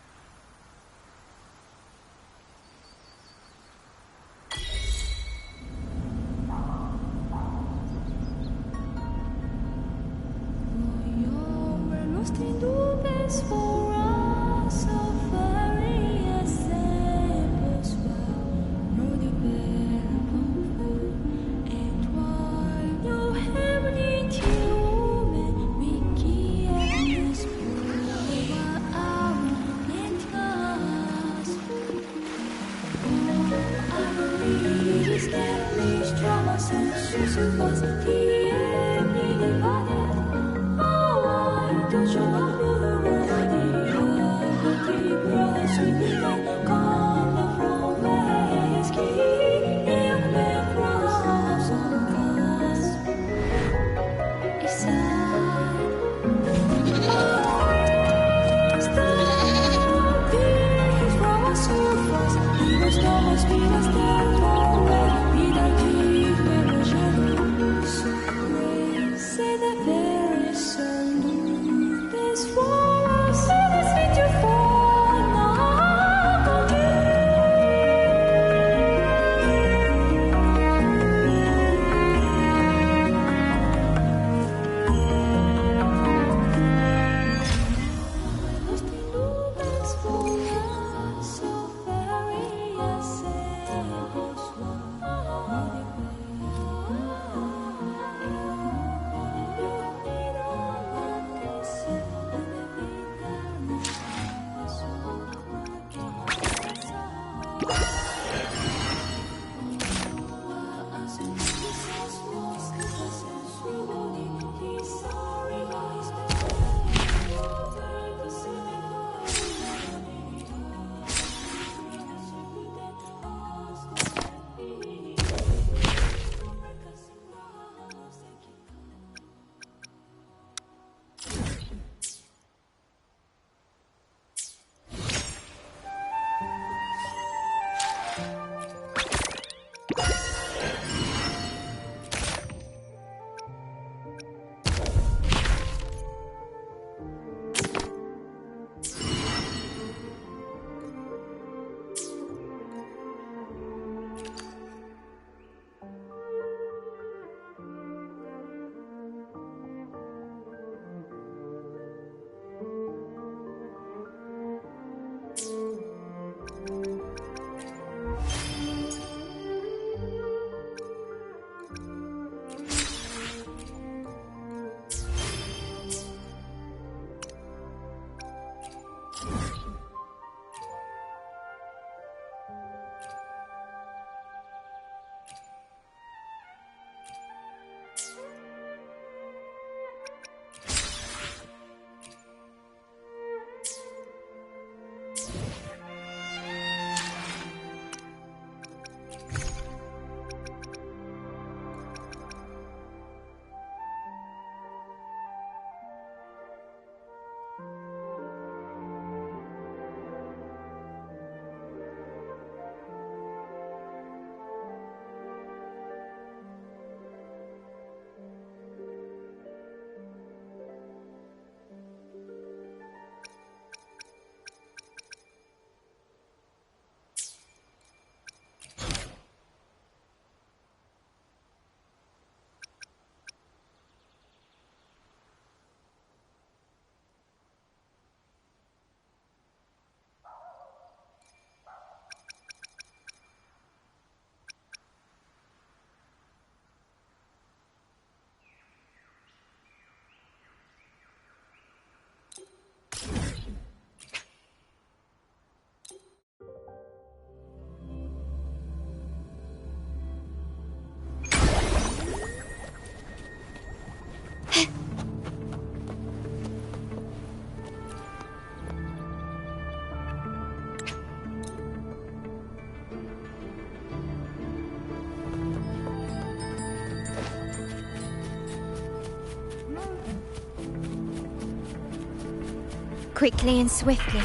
quickly and swiftly.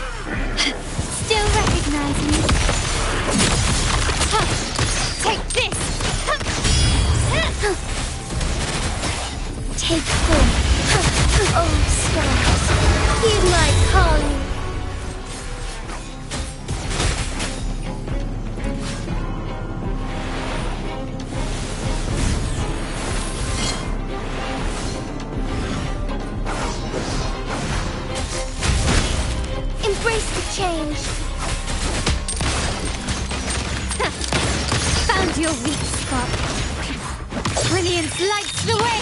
Still recognize me? Take this! Take 4. Oh, stars, heed my calling. Embrace the change. Found your weak spot. Brilliance lights the way!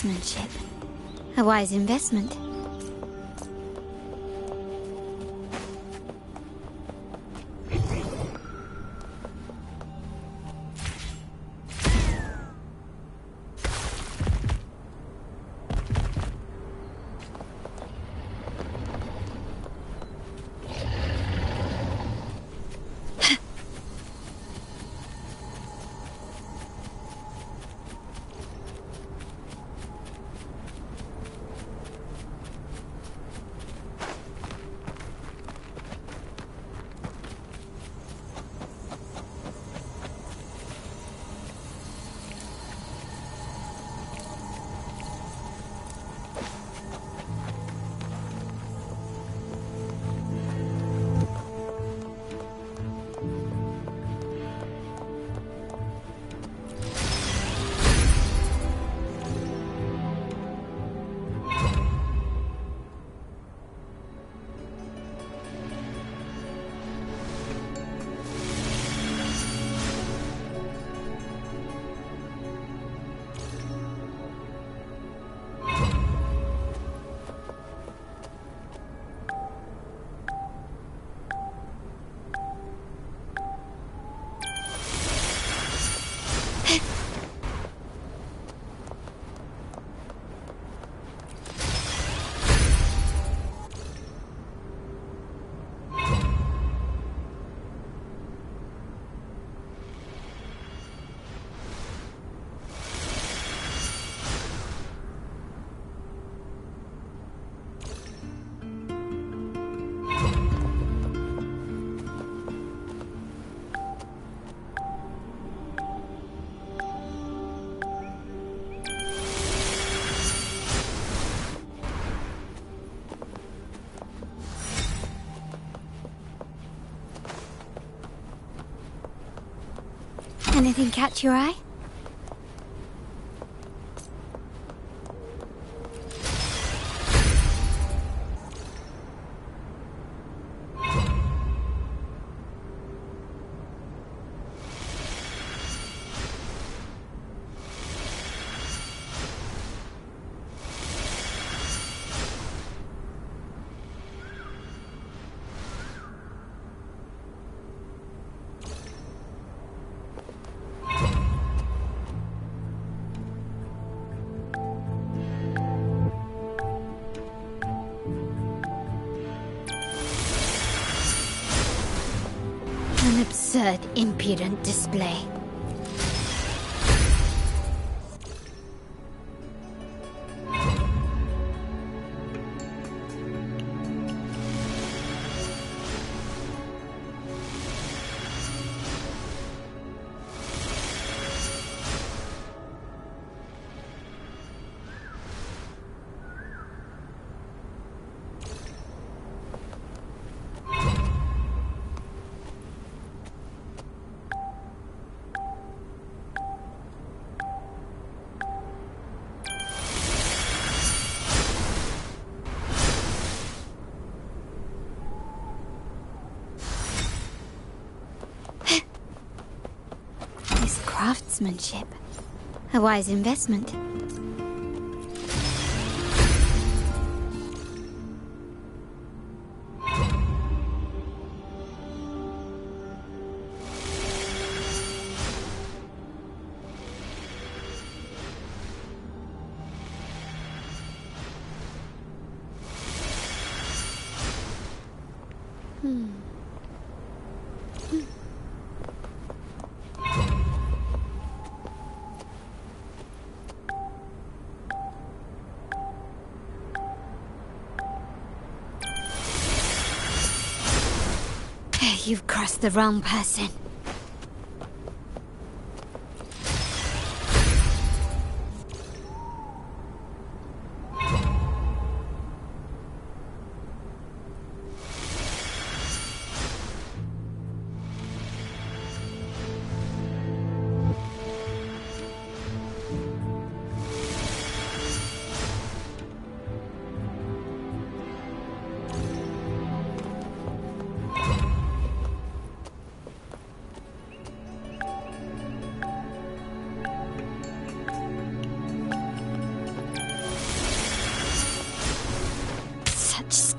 craftsmanship. A wise investment. Anything catch your eye? An absurd, impudent display. Craftsmanship. A wise investment. You've crossed the wrong person.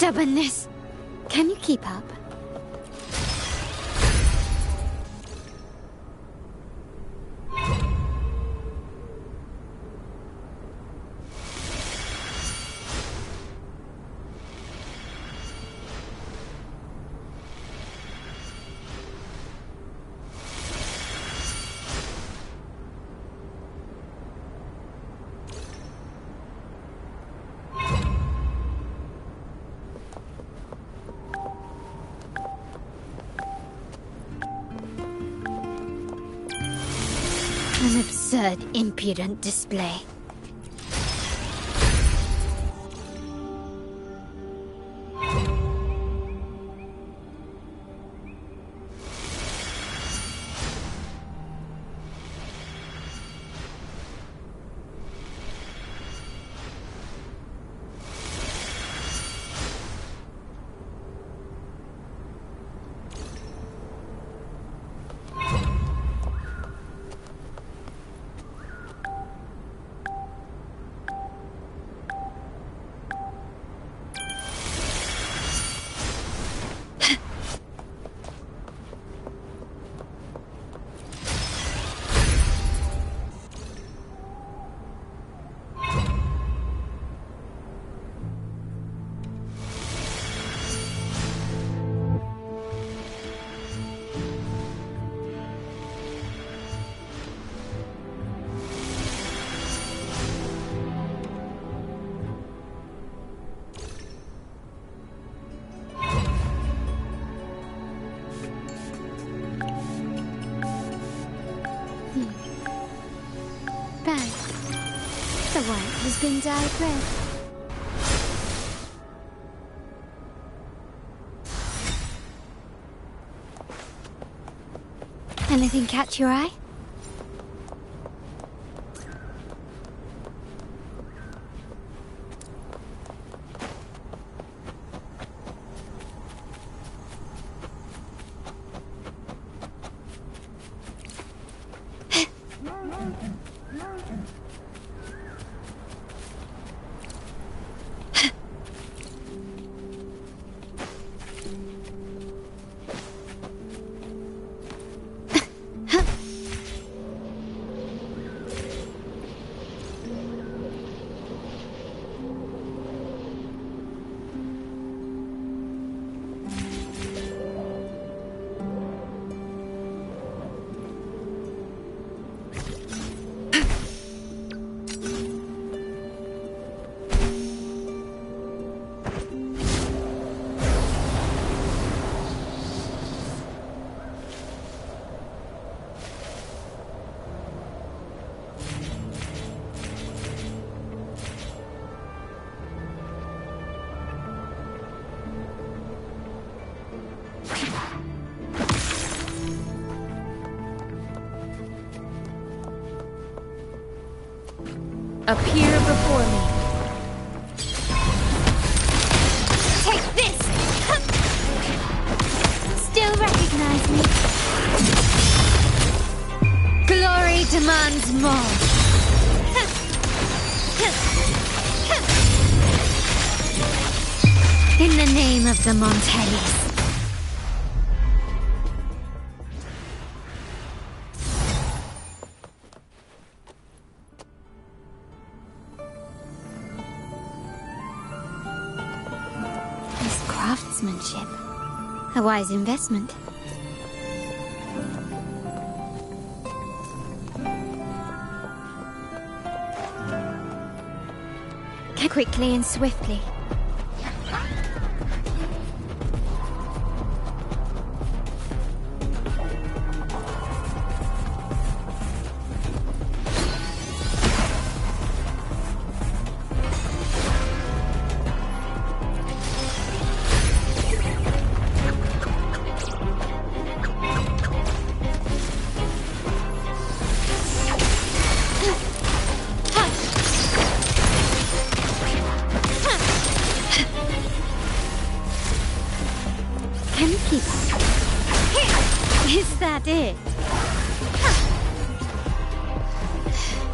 Stubbornness. Can you keep up? An absurd, impudent display. Bad. The white has been dyed red. Anything catch your eye? Appear before me. Take this! Still recognize me? Glory demands more. In the name of the Montellis. Craftsmanship. A wise investment. Quickly and swiftly. Can you keep up? Is that it?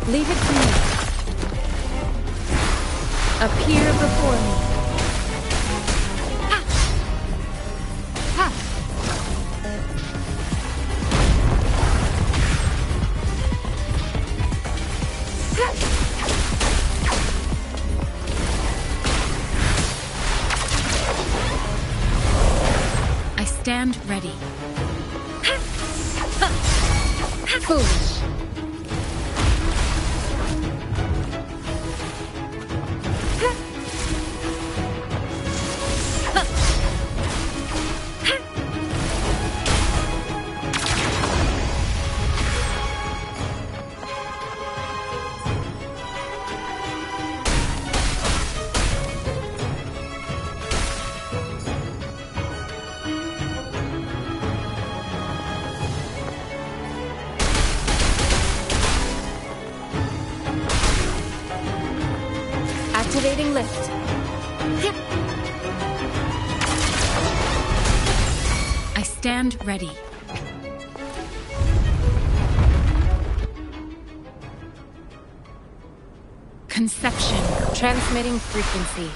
Leave it to me. Appear before me. Foolish. Activating lift. I stand ready. Conception. Transmitting frequency.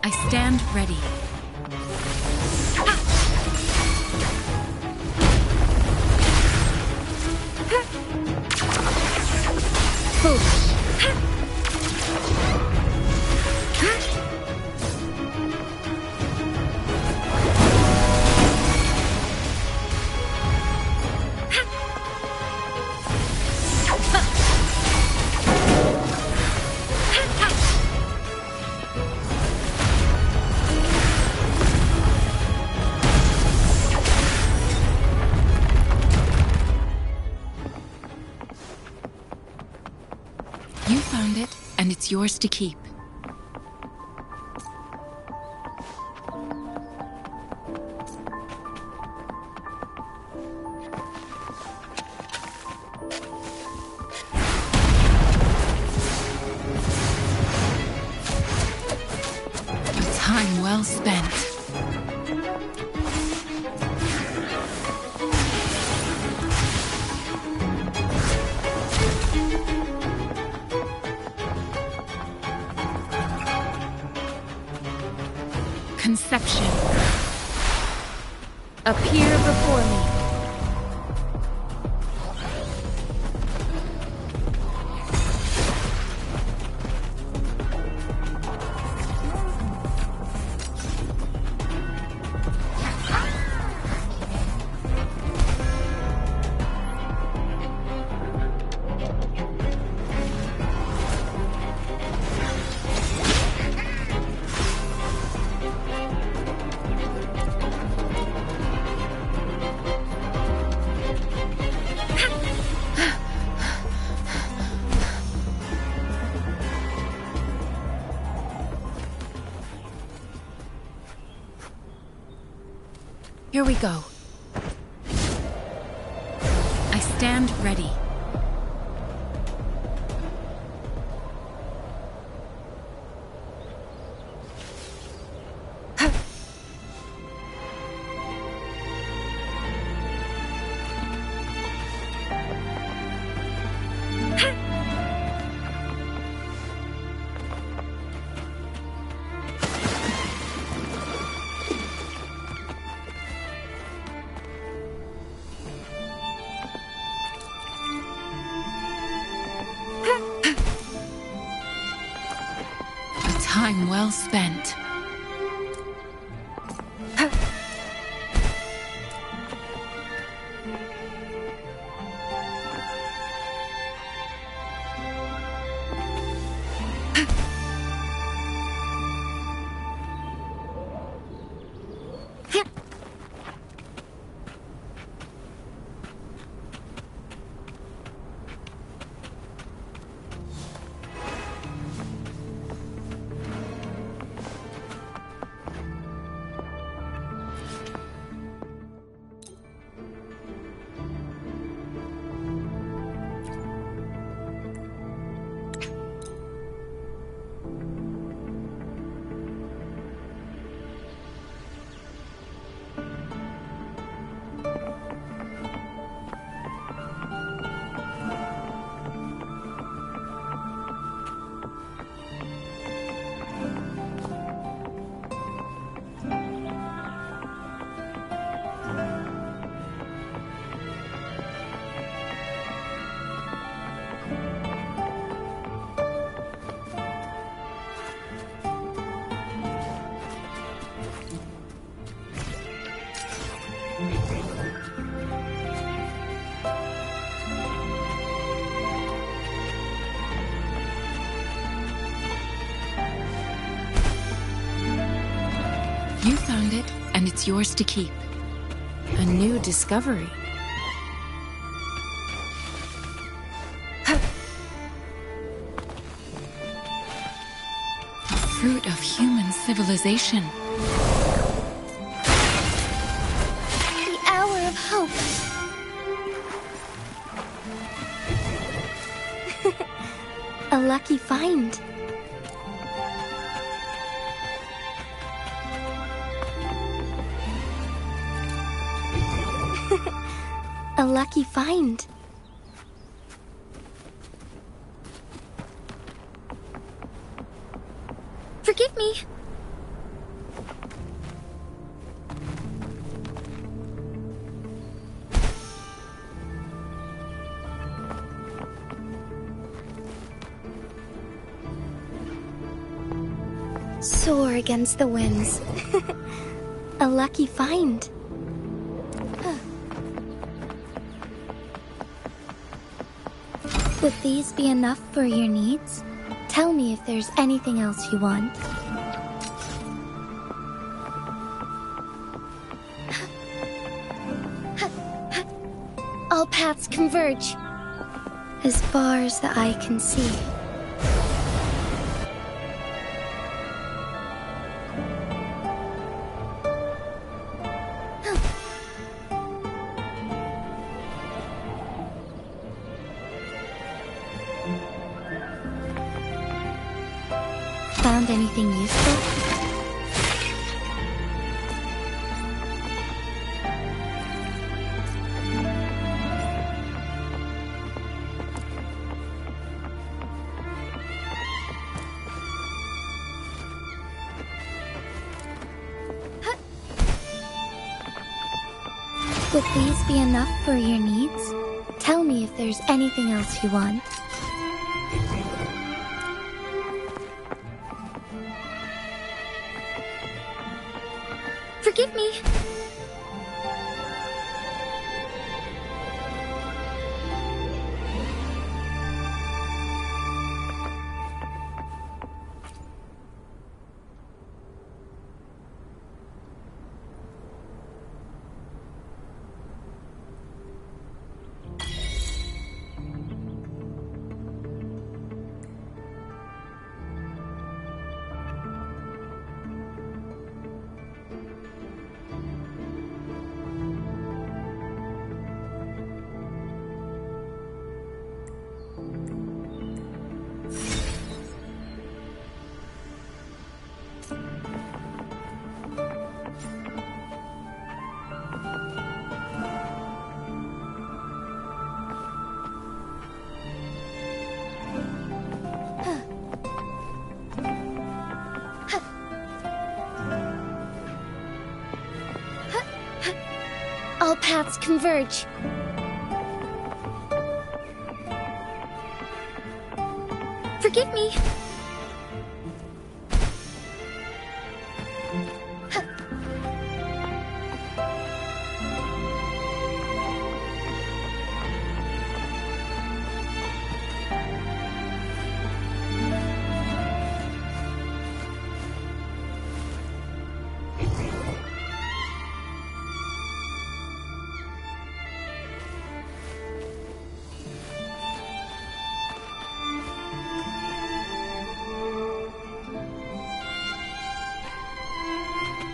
I stand ready. You found it, and it's yours to keep. A time well spent. Conception. Appear before me. Here we go. I stand ready. Time well spent. You found it, and it's yours to keep. A new discovery. A fruit of human civilization. The hour of hope. A lucky find. A lucky find. Forgive me. Soar against the winds. A lucky find. Would these be enough for your needs? Tell me if there's anything else you want. All paths converge. As far as the eye can see. Found anything useful? Would these be enough for your needs? Tell me if there's anything else you want. Forgive me. All paths converge. Forgive me.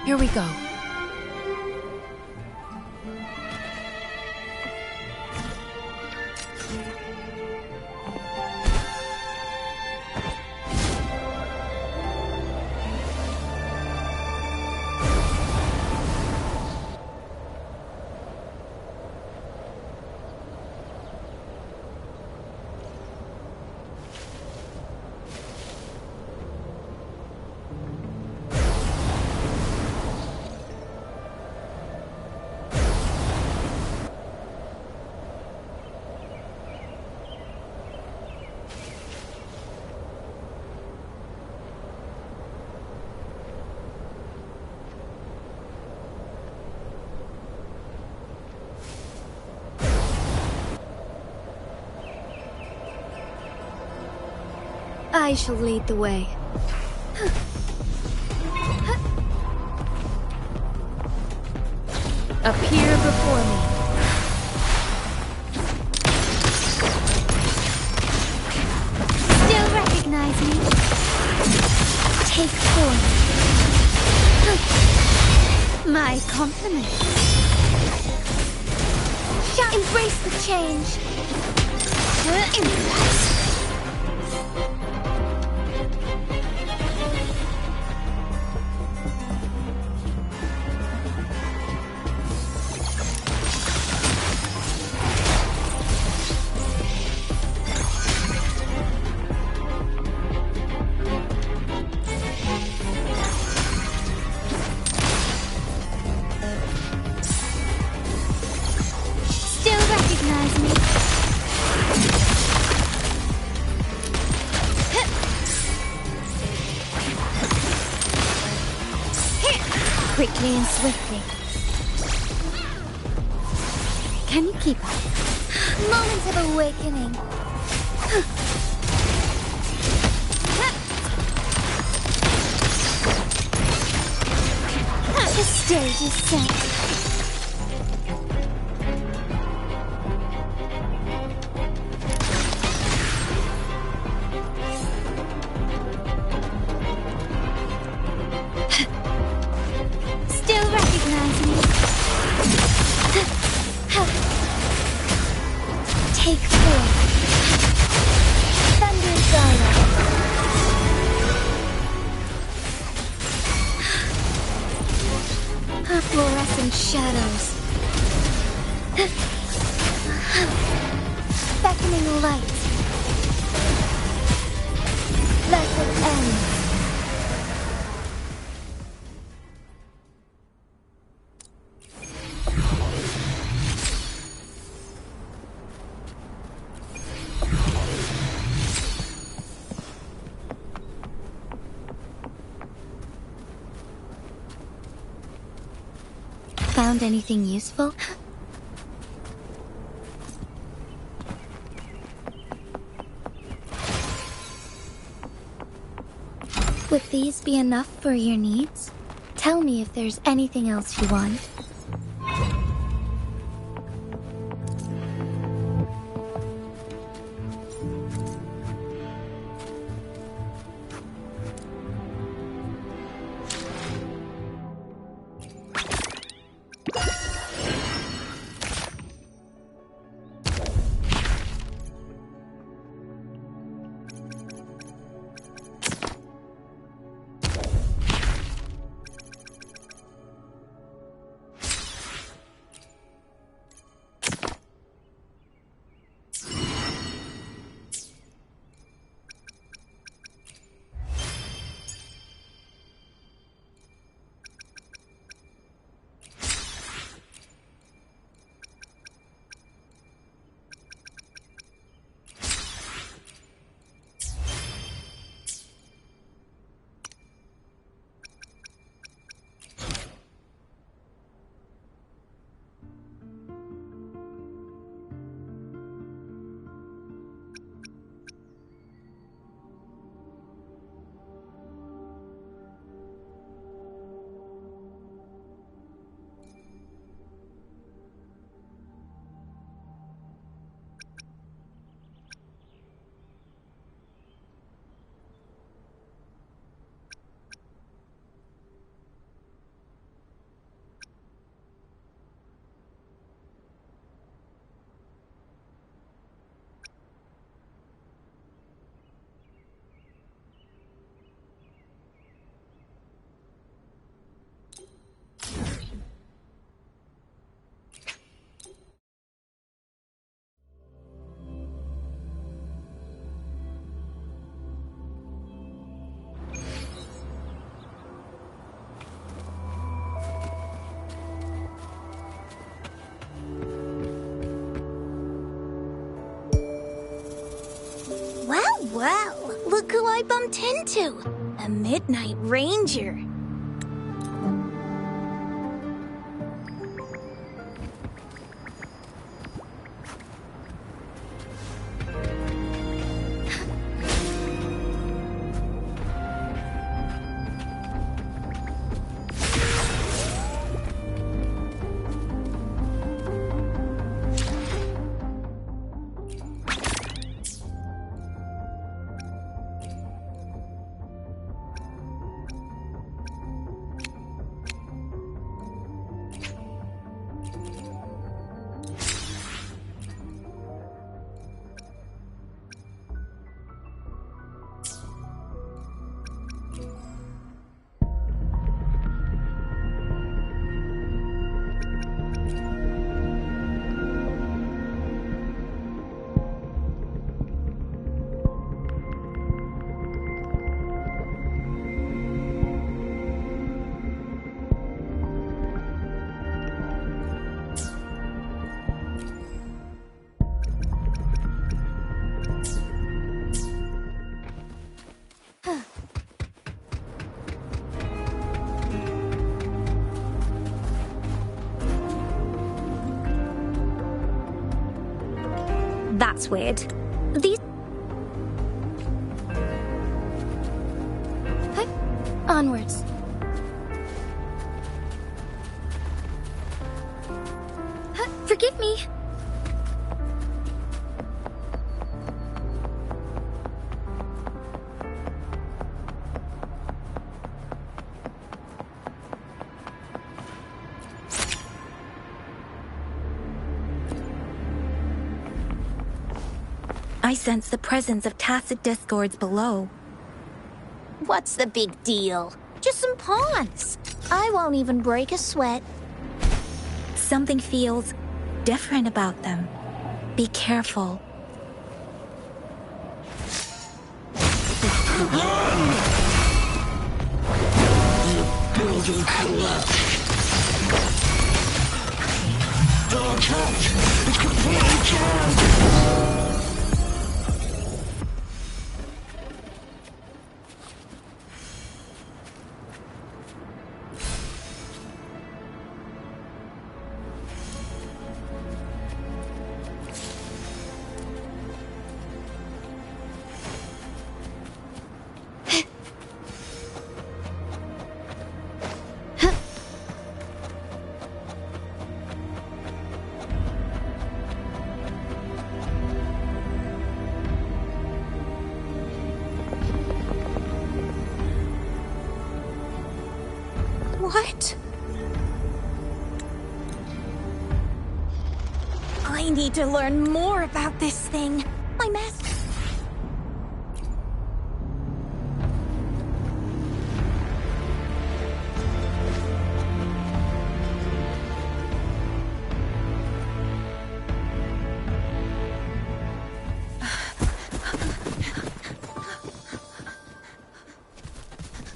Here we go. I shall lead the way. Appear before me. Still recognize me? Take form. My compliments. Embrace the change. Impress. Still recognize me? Quickly and swiftly. Can you keep up? Moments of awakening. The stage is set. Still recognize me? Take form. Thunder Gyro. Fluorescent shadows. Beckoning light. Blessed end. Found anything useful? Would these be enough for your needs? Tell me if there's anything else you want. Well, look who I bumped into. A Midnight Ranger. That's weird. These... Hey, onwards. Forgive me. I sense the presence of tacit discords below. What's the big deal? Just some pawns. I won't even break a sweat. Something feels different about them. Be careful. Building collapse. Dark Hatch is completely jammed. What? I need to learn more about this thing. My master...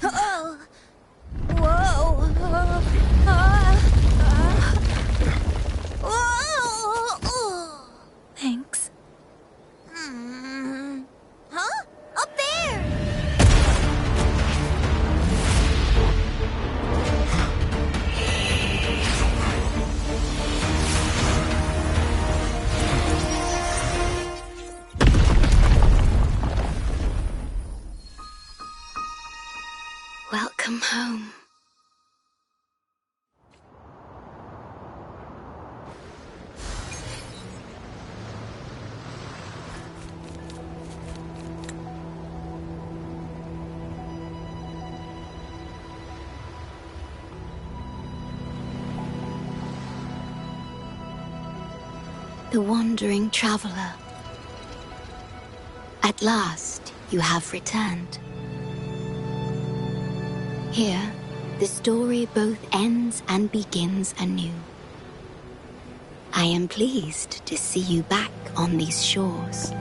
Oh. Whoa. Thanks. Huh? Up there! Welcome home. The wandering traveler. At last, you have returned. Here, the story both ends and begins anew. I am pleased to see you back on these shores.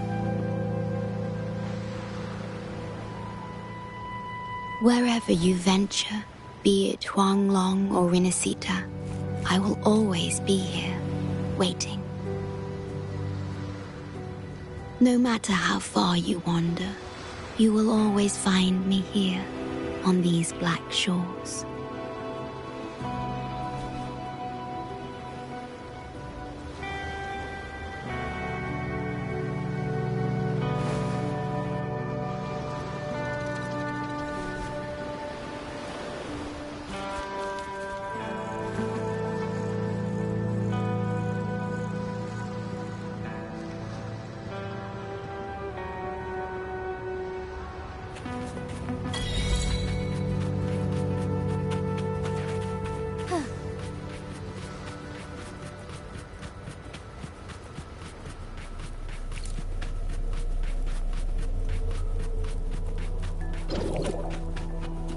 Wherever you venture, be it Huanglong or Rinasita, I will always be here, waiting. No matter how far you wander, you will always find me here on these black shores.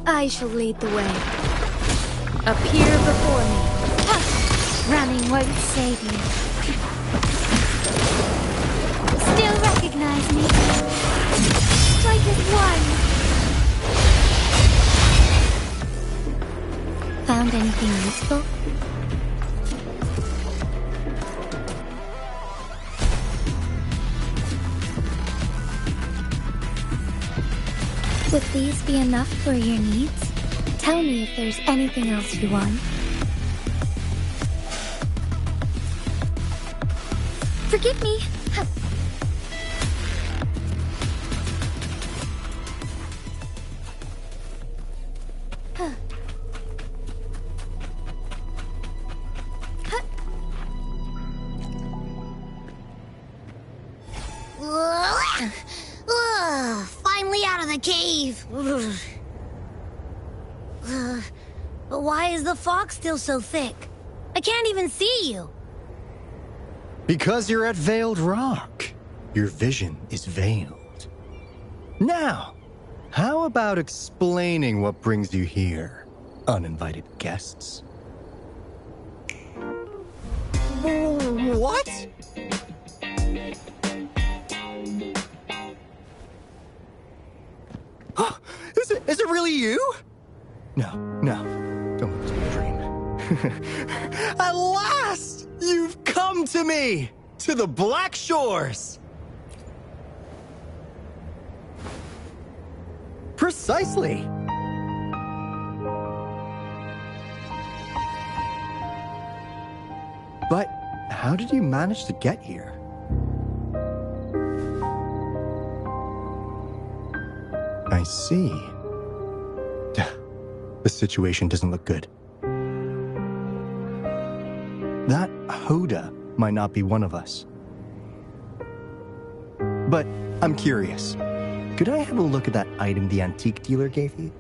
I shall lead the way. Appear before me. Ha! Running won't save you. Still recognize me? Like as one. Found anything useful? Would these be enough for your needs? Tell me if there's anything else you want. Forgive me. breathe. But why is the fog still so thick? I can't even see you. Because you're at Veiled Rock. Your vision is veiled. Now, how about explaining what brings you here, uninvited guests? What? Is it really you? No, don't look to my dream. At last, you've come to me, to the Black Shores. Precisely. But how did you manage to get here? I see. The situation doesn't look good. That Hoda might not be one of us. But I'm curious. Could I have a look at that item the antique dealer gave you?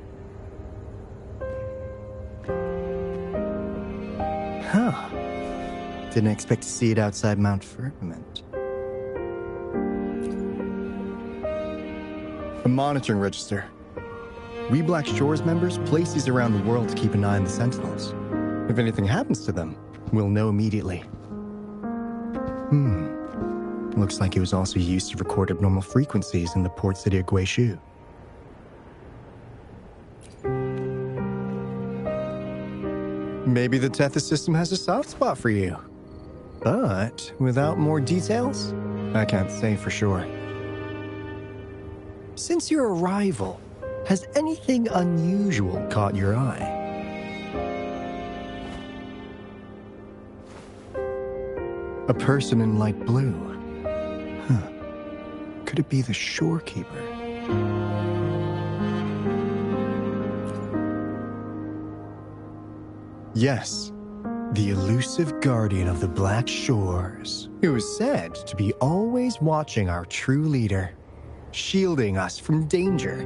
Huh. Didn't expect to see it outside Mount Firmament. A monitoring register. We Black Shores members place these around the world to keep an eye on the Sentinels. If anything happens to them, we'll know immediately. Looks like it was also used to record abnormal frequencies in the port city of Guizhou. Maybe the Tethys system has a soft spot for you. But without more details, I can't say for sure. Since your arrival, has anything unusual caught your eye? A person in light blue. Huh. Could it be the shorekeeper? Yes, the elusive guardian of the Black Shores, who is said to be always watching our true leader, shielding us from danger.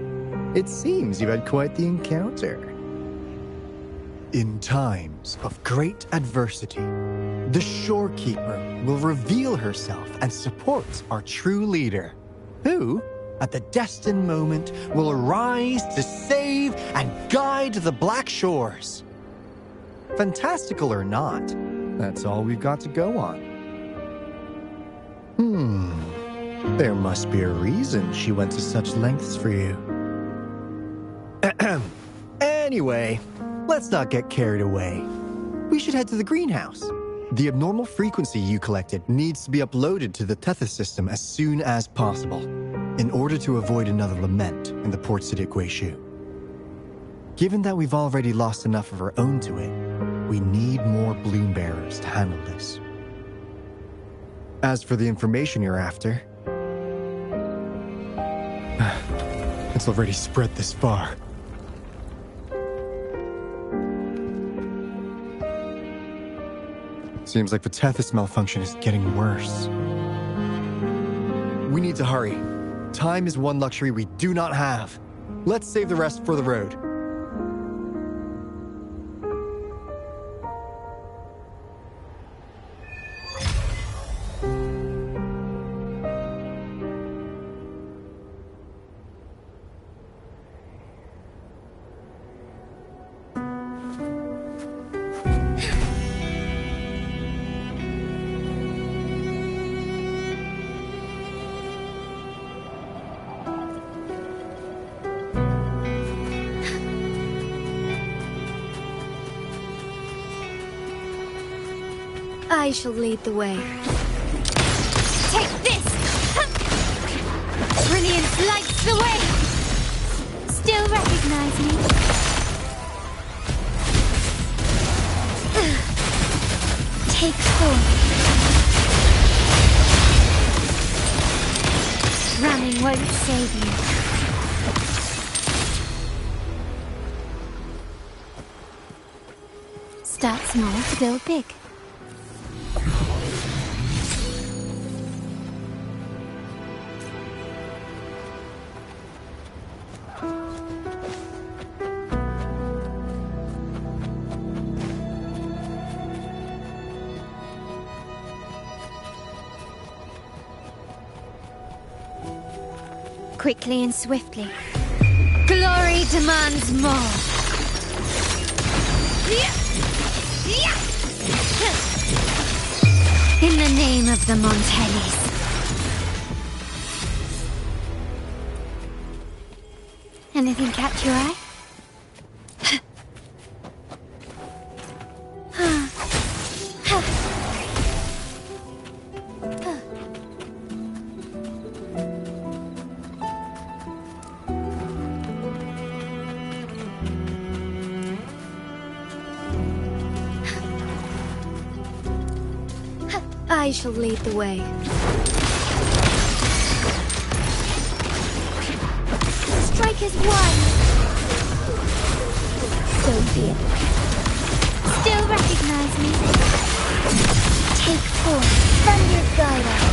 It seems you had quite the encounter. In times of great adversity, the shorekeeper will reveal herself and support our true leader, who, at the destined moment, will arise to save and guide the Black Shores. Fantastical or not, that's all we've got to go on. There must be a reason she went to such lengths for you. Anyway, let's not get carried away. We should head to the greenhouse. The abnormal frequency you collected needs to be uploaded to the Tethys system as soon as possible, in order to avoid another lament in the port city of Guizhou. Given that we've already lost enough of our own to it, we need more bloom bearers to handle this. As for the information you're after, it's already spread this far. Seems like the Tethys malfunction is getting worse. We need to hurry. Time is one luxury we do not have. Let's save the rest for the road. I shall lead the way. Take this! Brilliance lights the way! Still recognize me? Take 4. Running won't save you. Start small to build big. quickly and swiftly. Glory demands more. In the name of the Montellis. Anything catch your eye? I shall lead the way. Strike as one. So be it. Still recognize me? Take form. Thunder's guide us.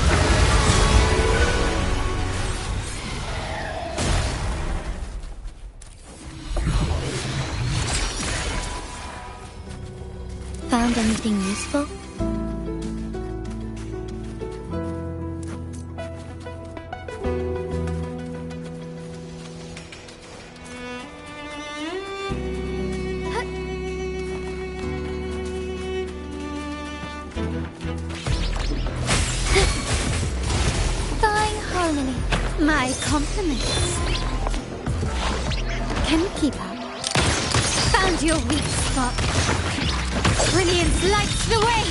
Found anything useful? My compliments. Can you keep up? Found your weak spot. Brilliance lights the way!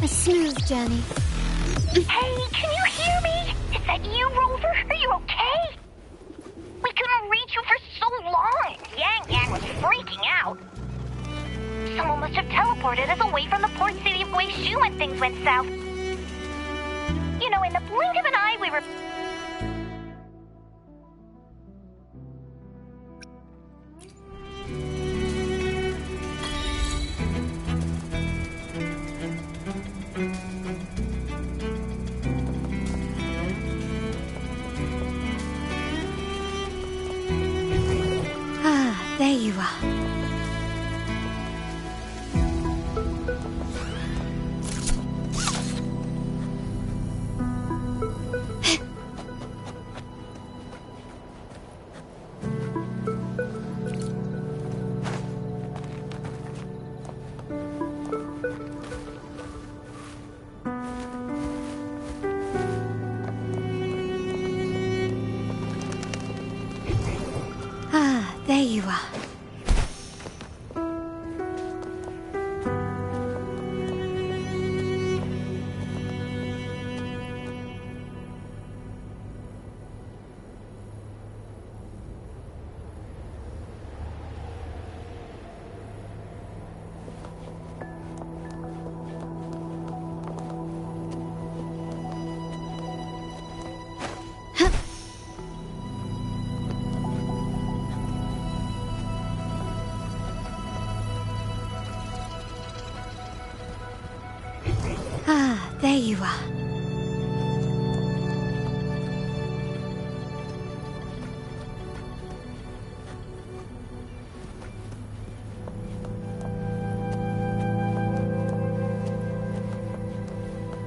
A smooth journey. Hey, can you hear me? Is that you, Rover? Are you okay? We couldn't reach you for so long. Yang was freaking out. Someone must have teleported us away from the port city of Weishu when things went south. You know, in the blink of an eye, we were... Ah, there you are. There you are. Ah, there you are.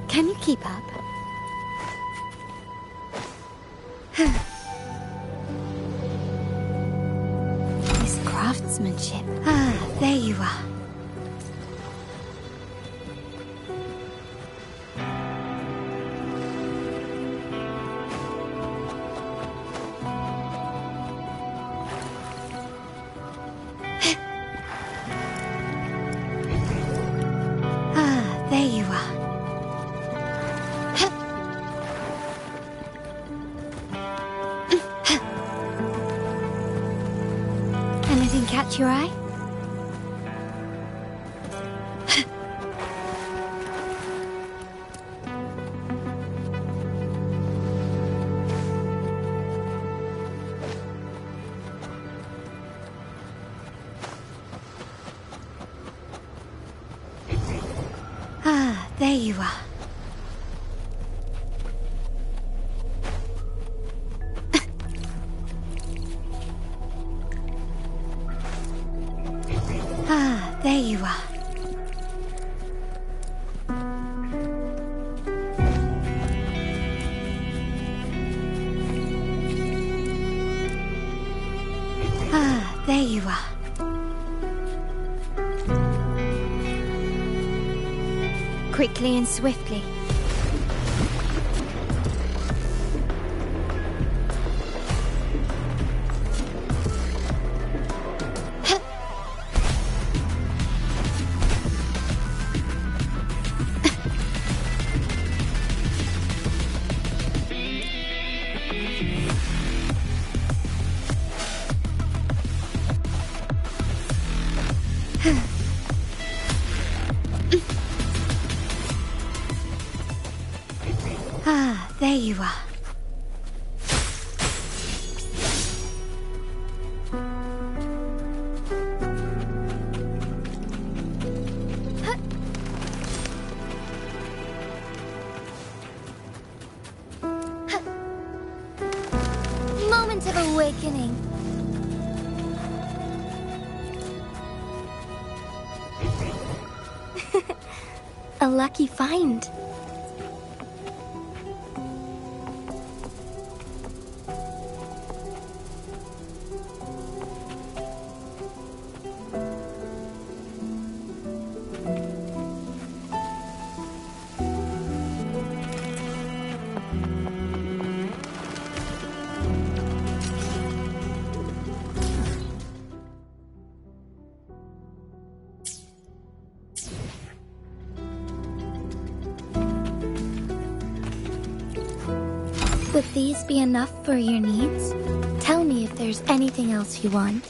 Can you keep up? This craftsmanship. Ah, there you are. There you are. Anything catch your eye? Ah, there you are. Ah, there you are. there you are. Quickly and swiftly. Ah, there you are. Moment of awakening. A lucky find. Would these be enough for your needs? Tell me if there's anything else you want.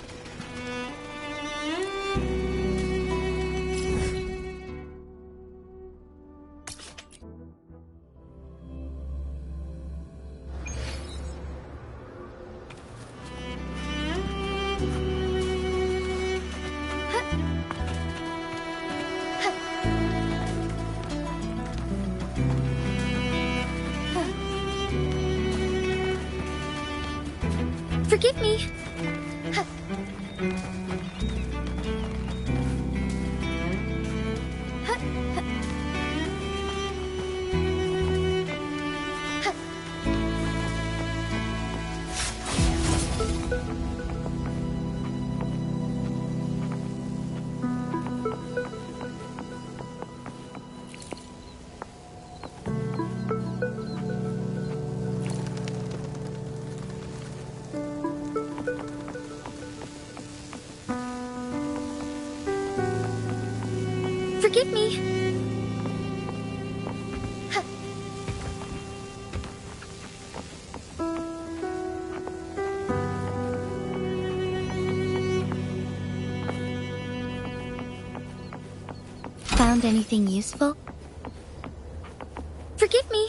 Forgive me. Forgive me. Found anything useful? Forgive me.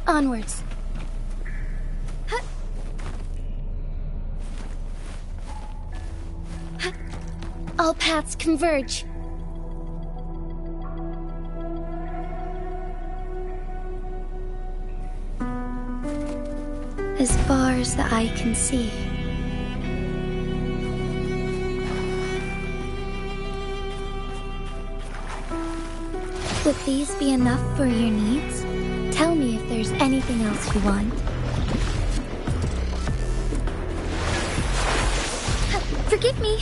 Onwards. All paths converge. as far as the eye can see. Would these be enough for your needs? Tell me if there's anything else you want. Forgive me.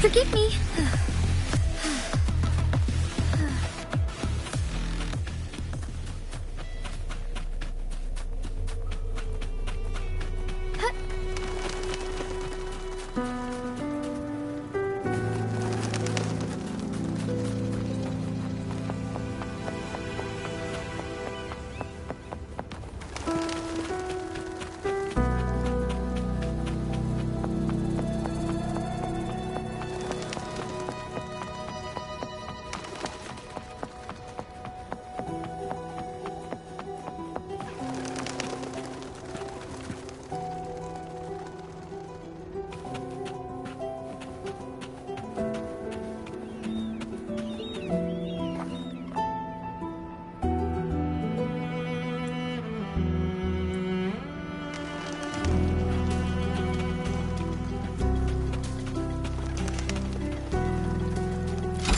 Forgive me.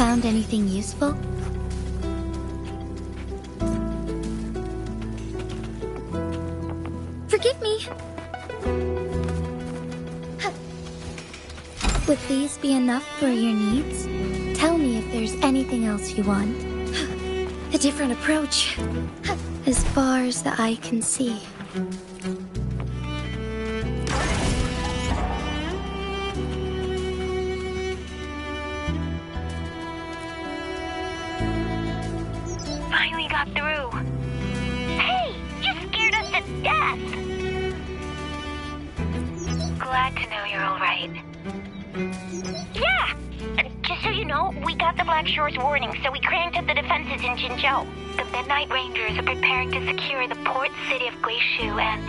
Found anything useful? Forgive me. Would these be enough for your needs? Tell me if there's anything else you want. A different approach. As far as the eye can see. Finally got through. Hey, you scared us to death. Glad to know you're all right. Yeah! Just so you know, we got the Black Shore's warning, so we cranked up the defenses in Jinzhou. The Midnight Rangers are preparing to secure the port city of Guishu, and...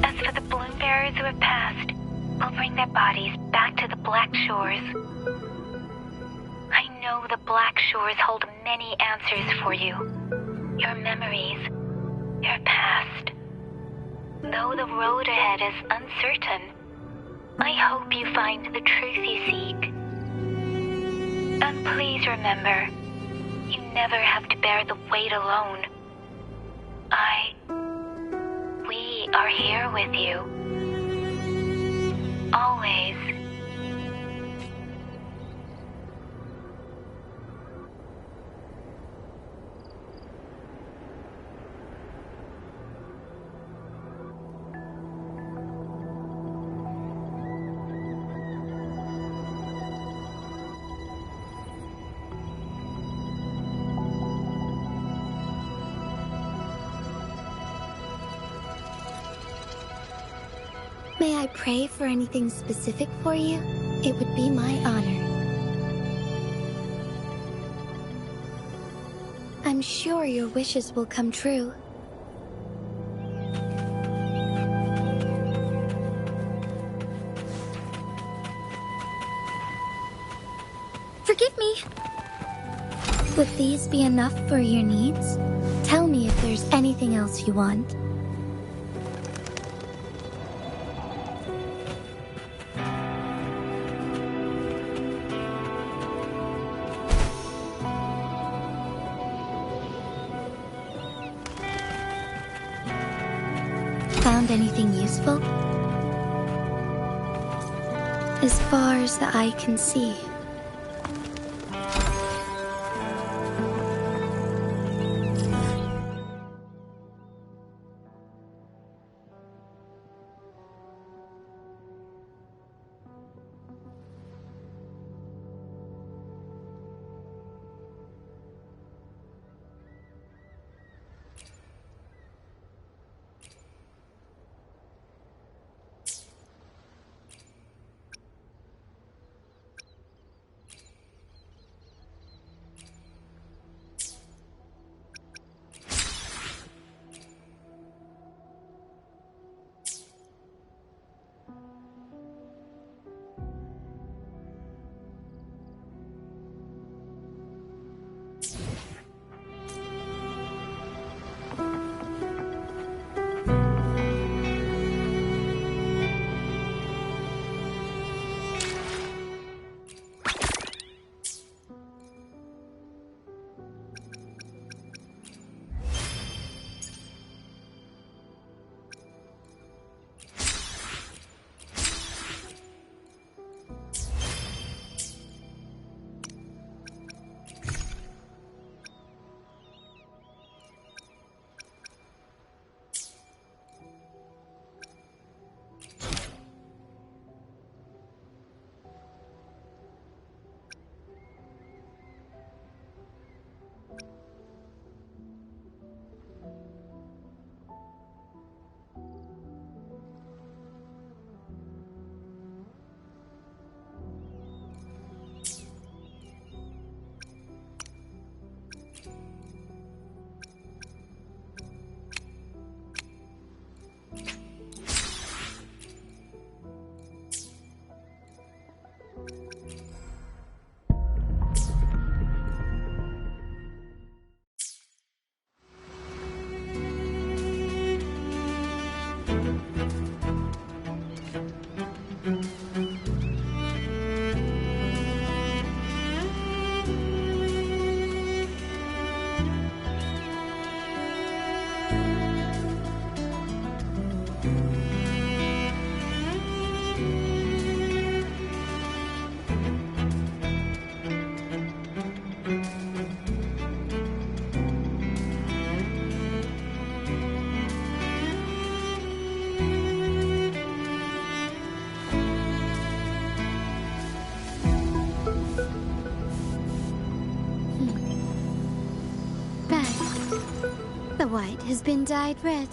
as for the balloon bearers who have passed, we'll bring their bodies back to the Black Shores. I know the Black Shores hold many answers for you. Your memories, your past. Though the road ahead is uncertain, I hope you find the truth you seek. And please remember, you never have to bear the weight alone. We are here with you. Always. May I pray for anything specific for you? It would be my honor. I'm sure your wishes will come true. Forgive me. Would these be enough for your needs? Tell me if there's anything else you want. Found anything useful? As far as the eye can see. The white has been dyed red.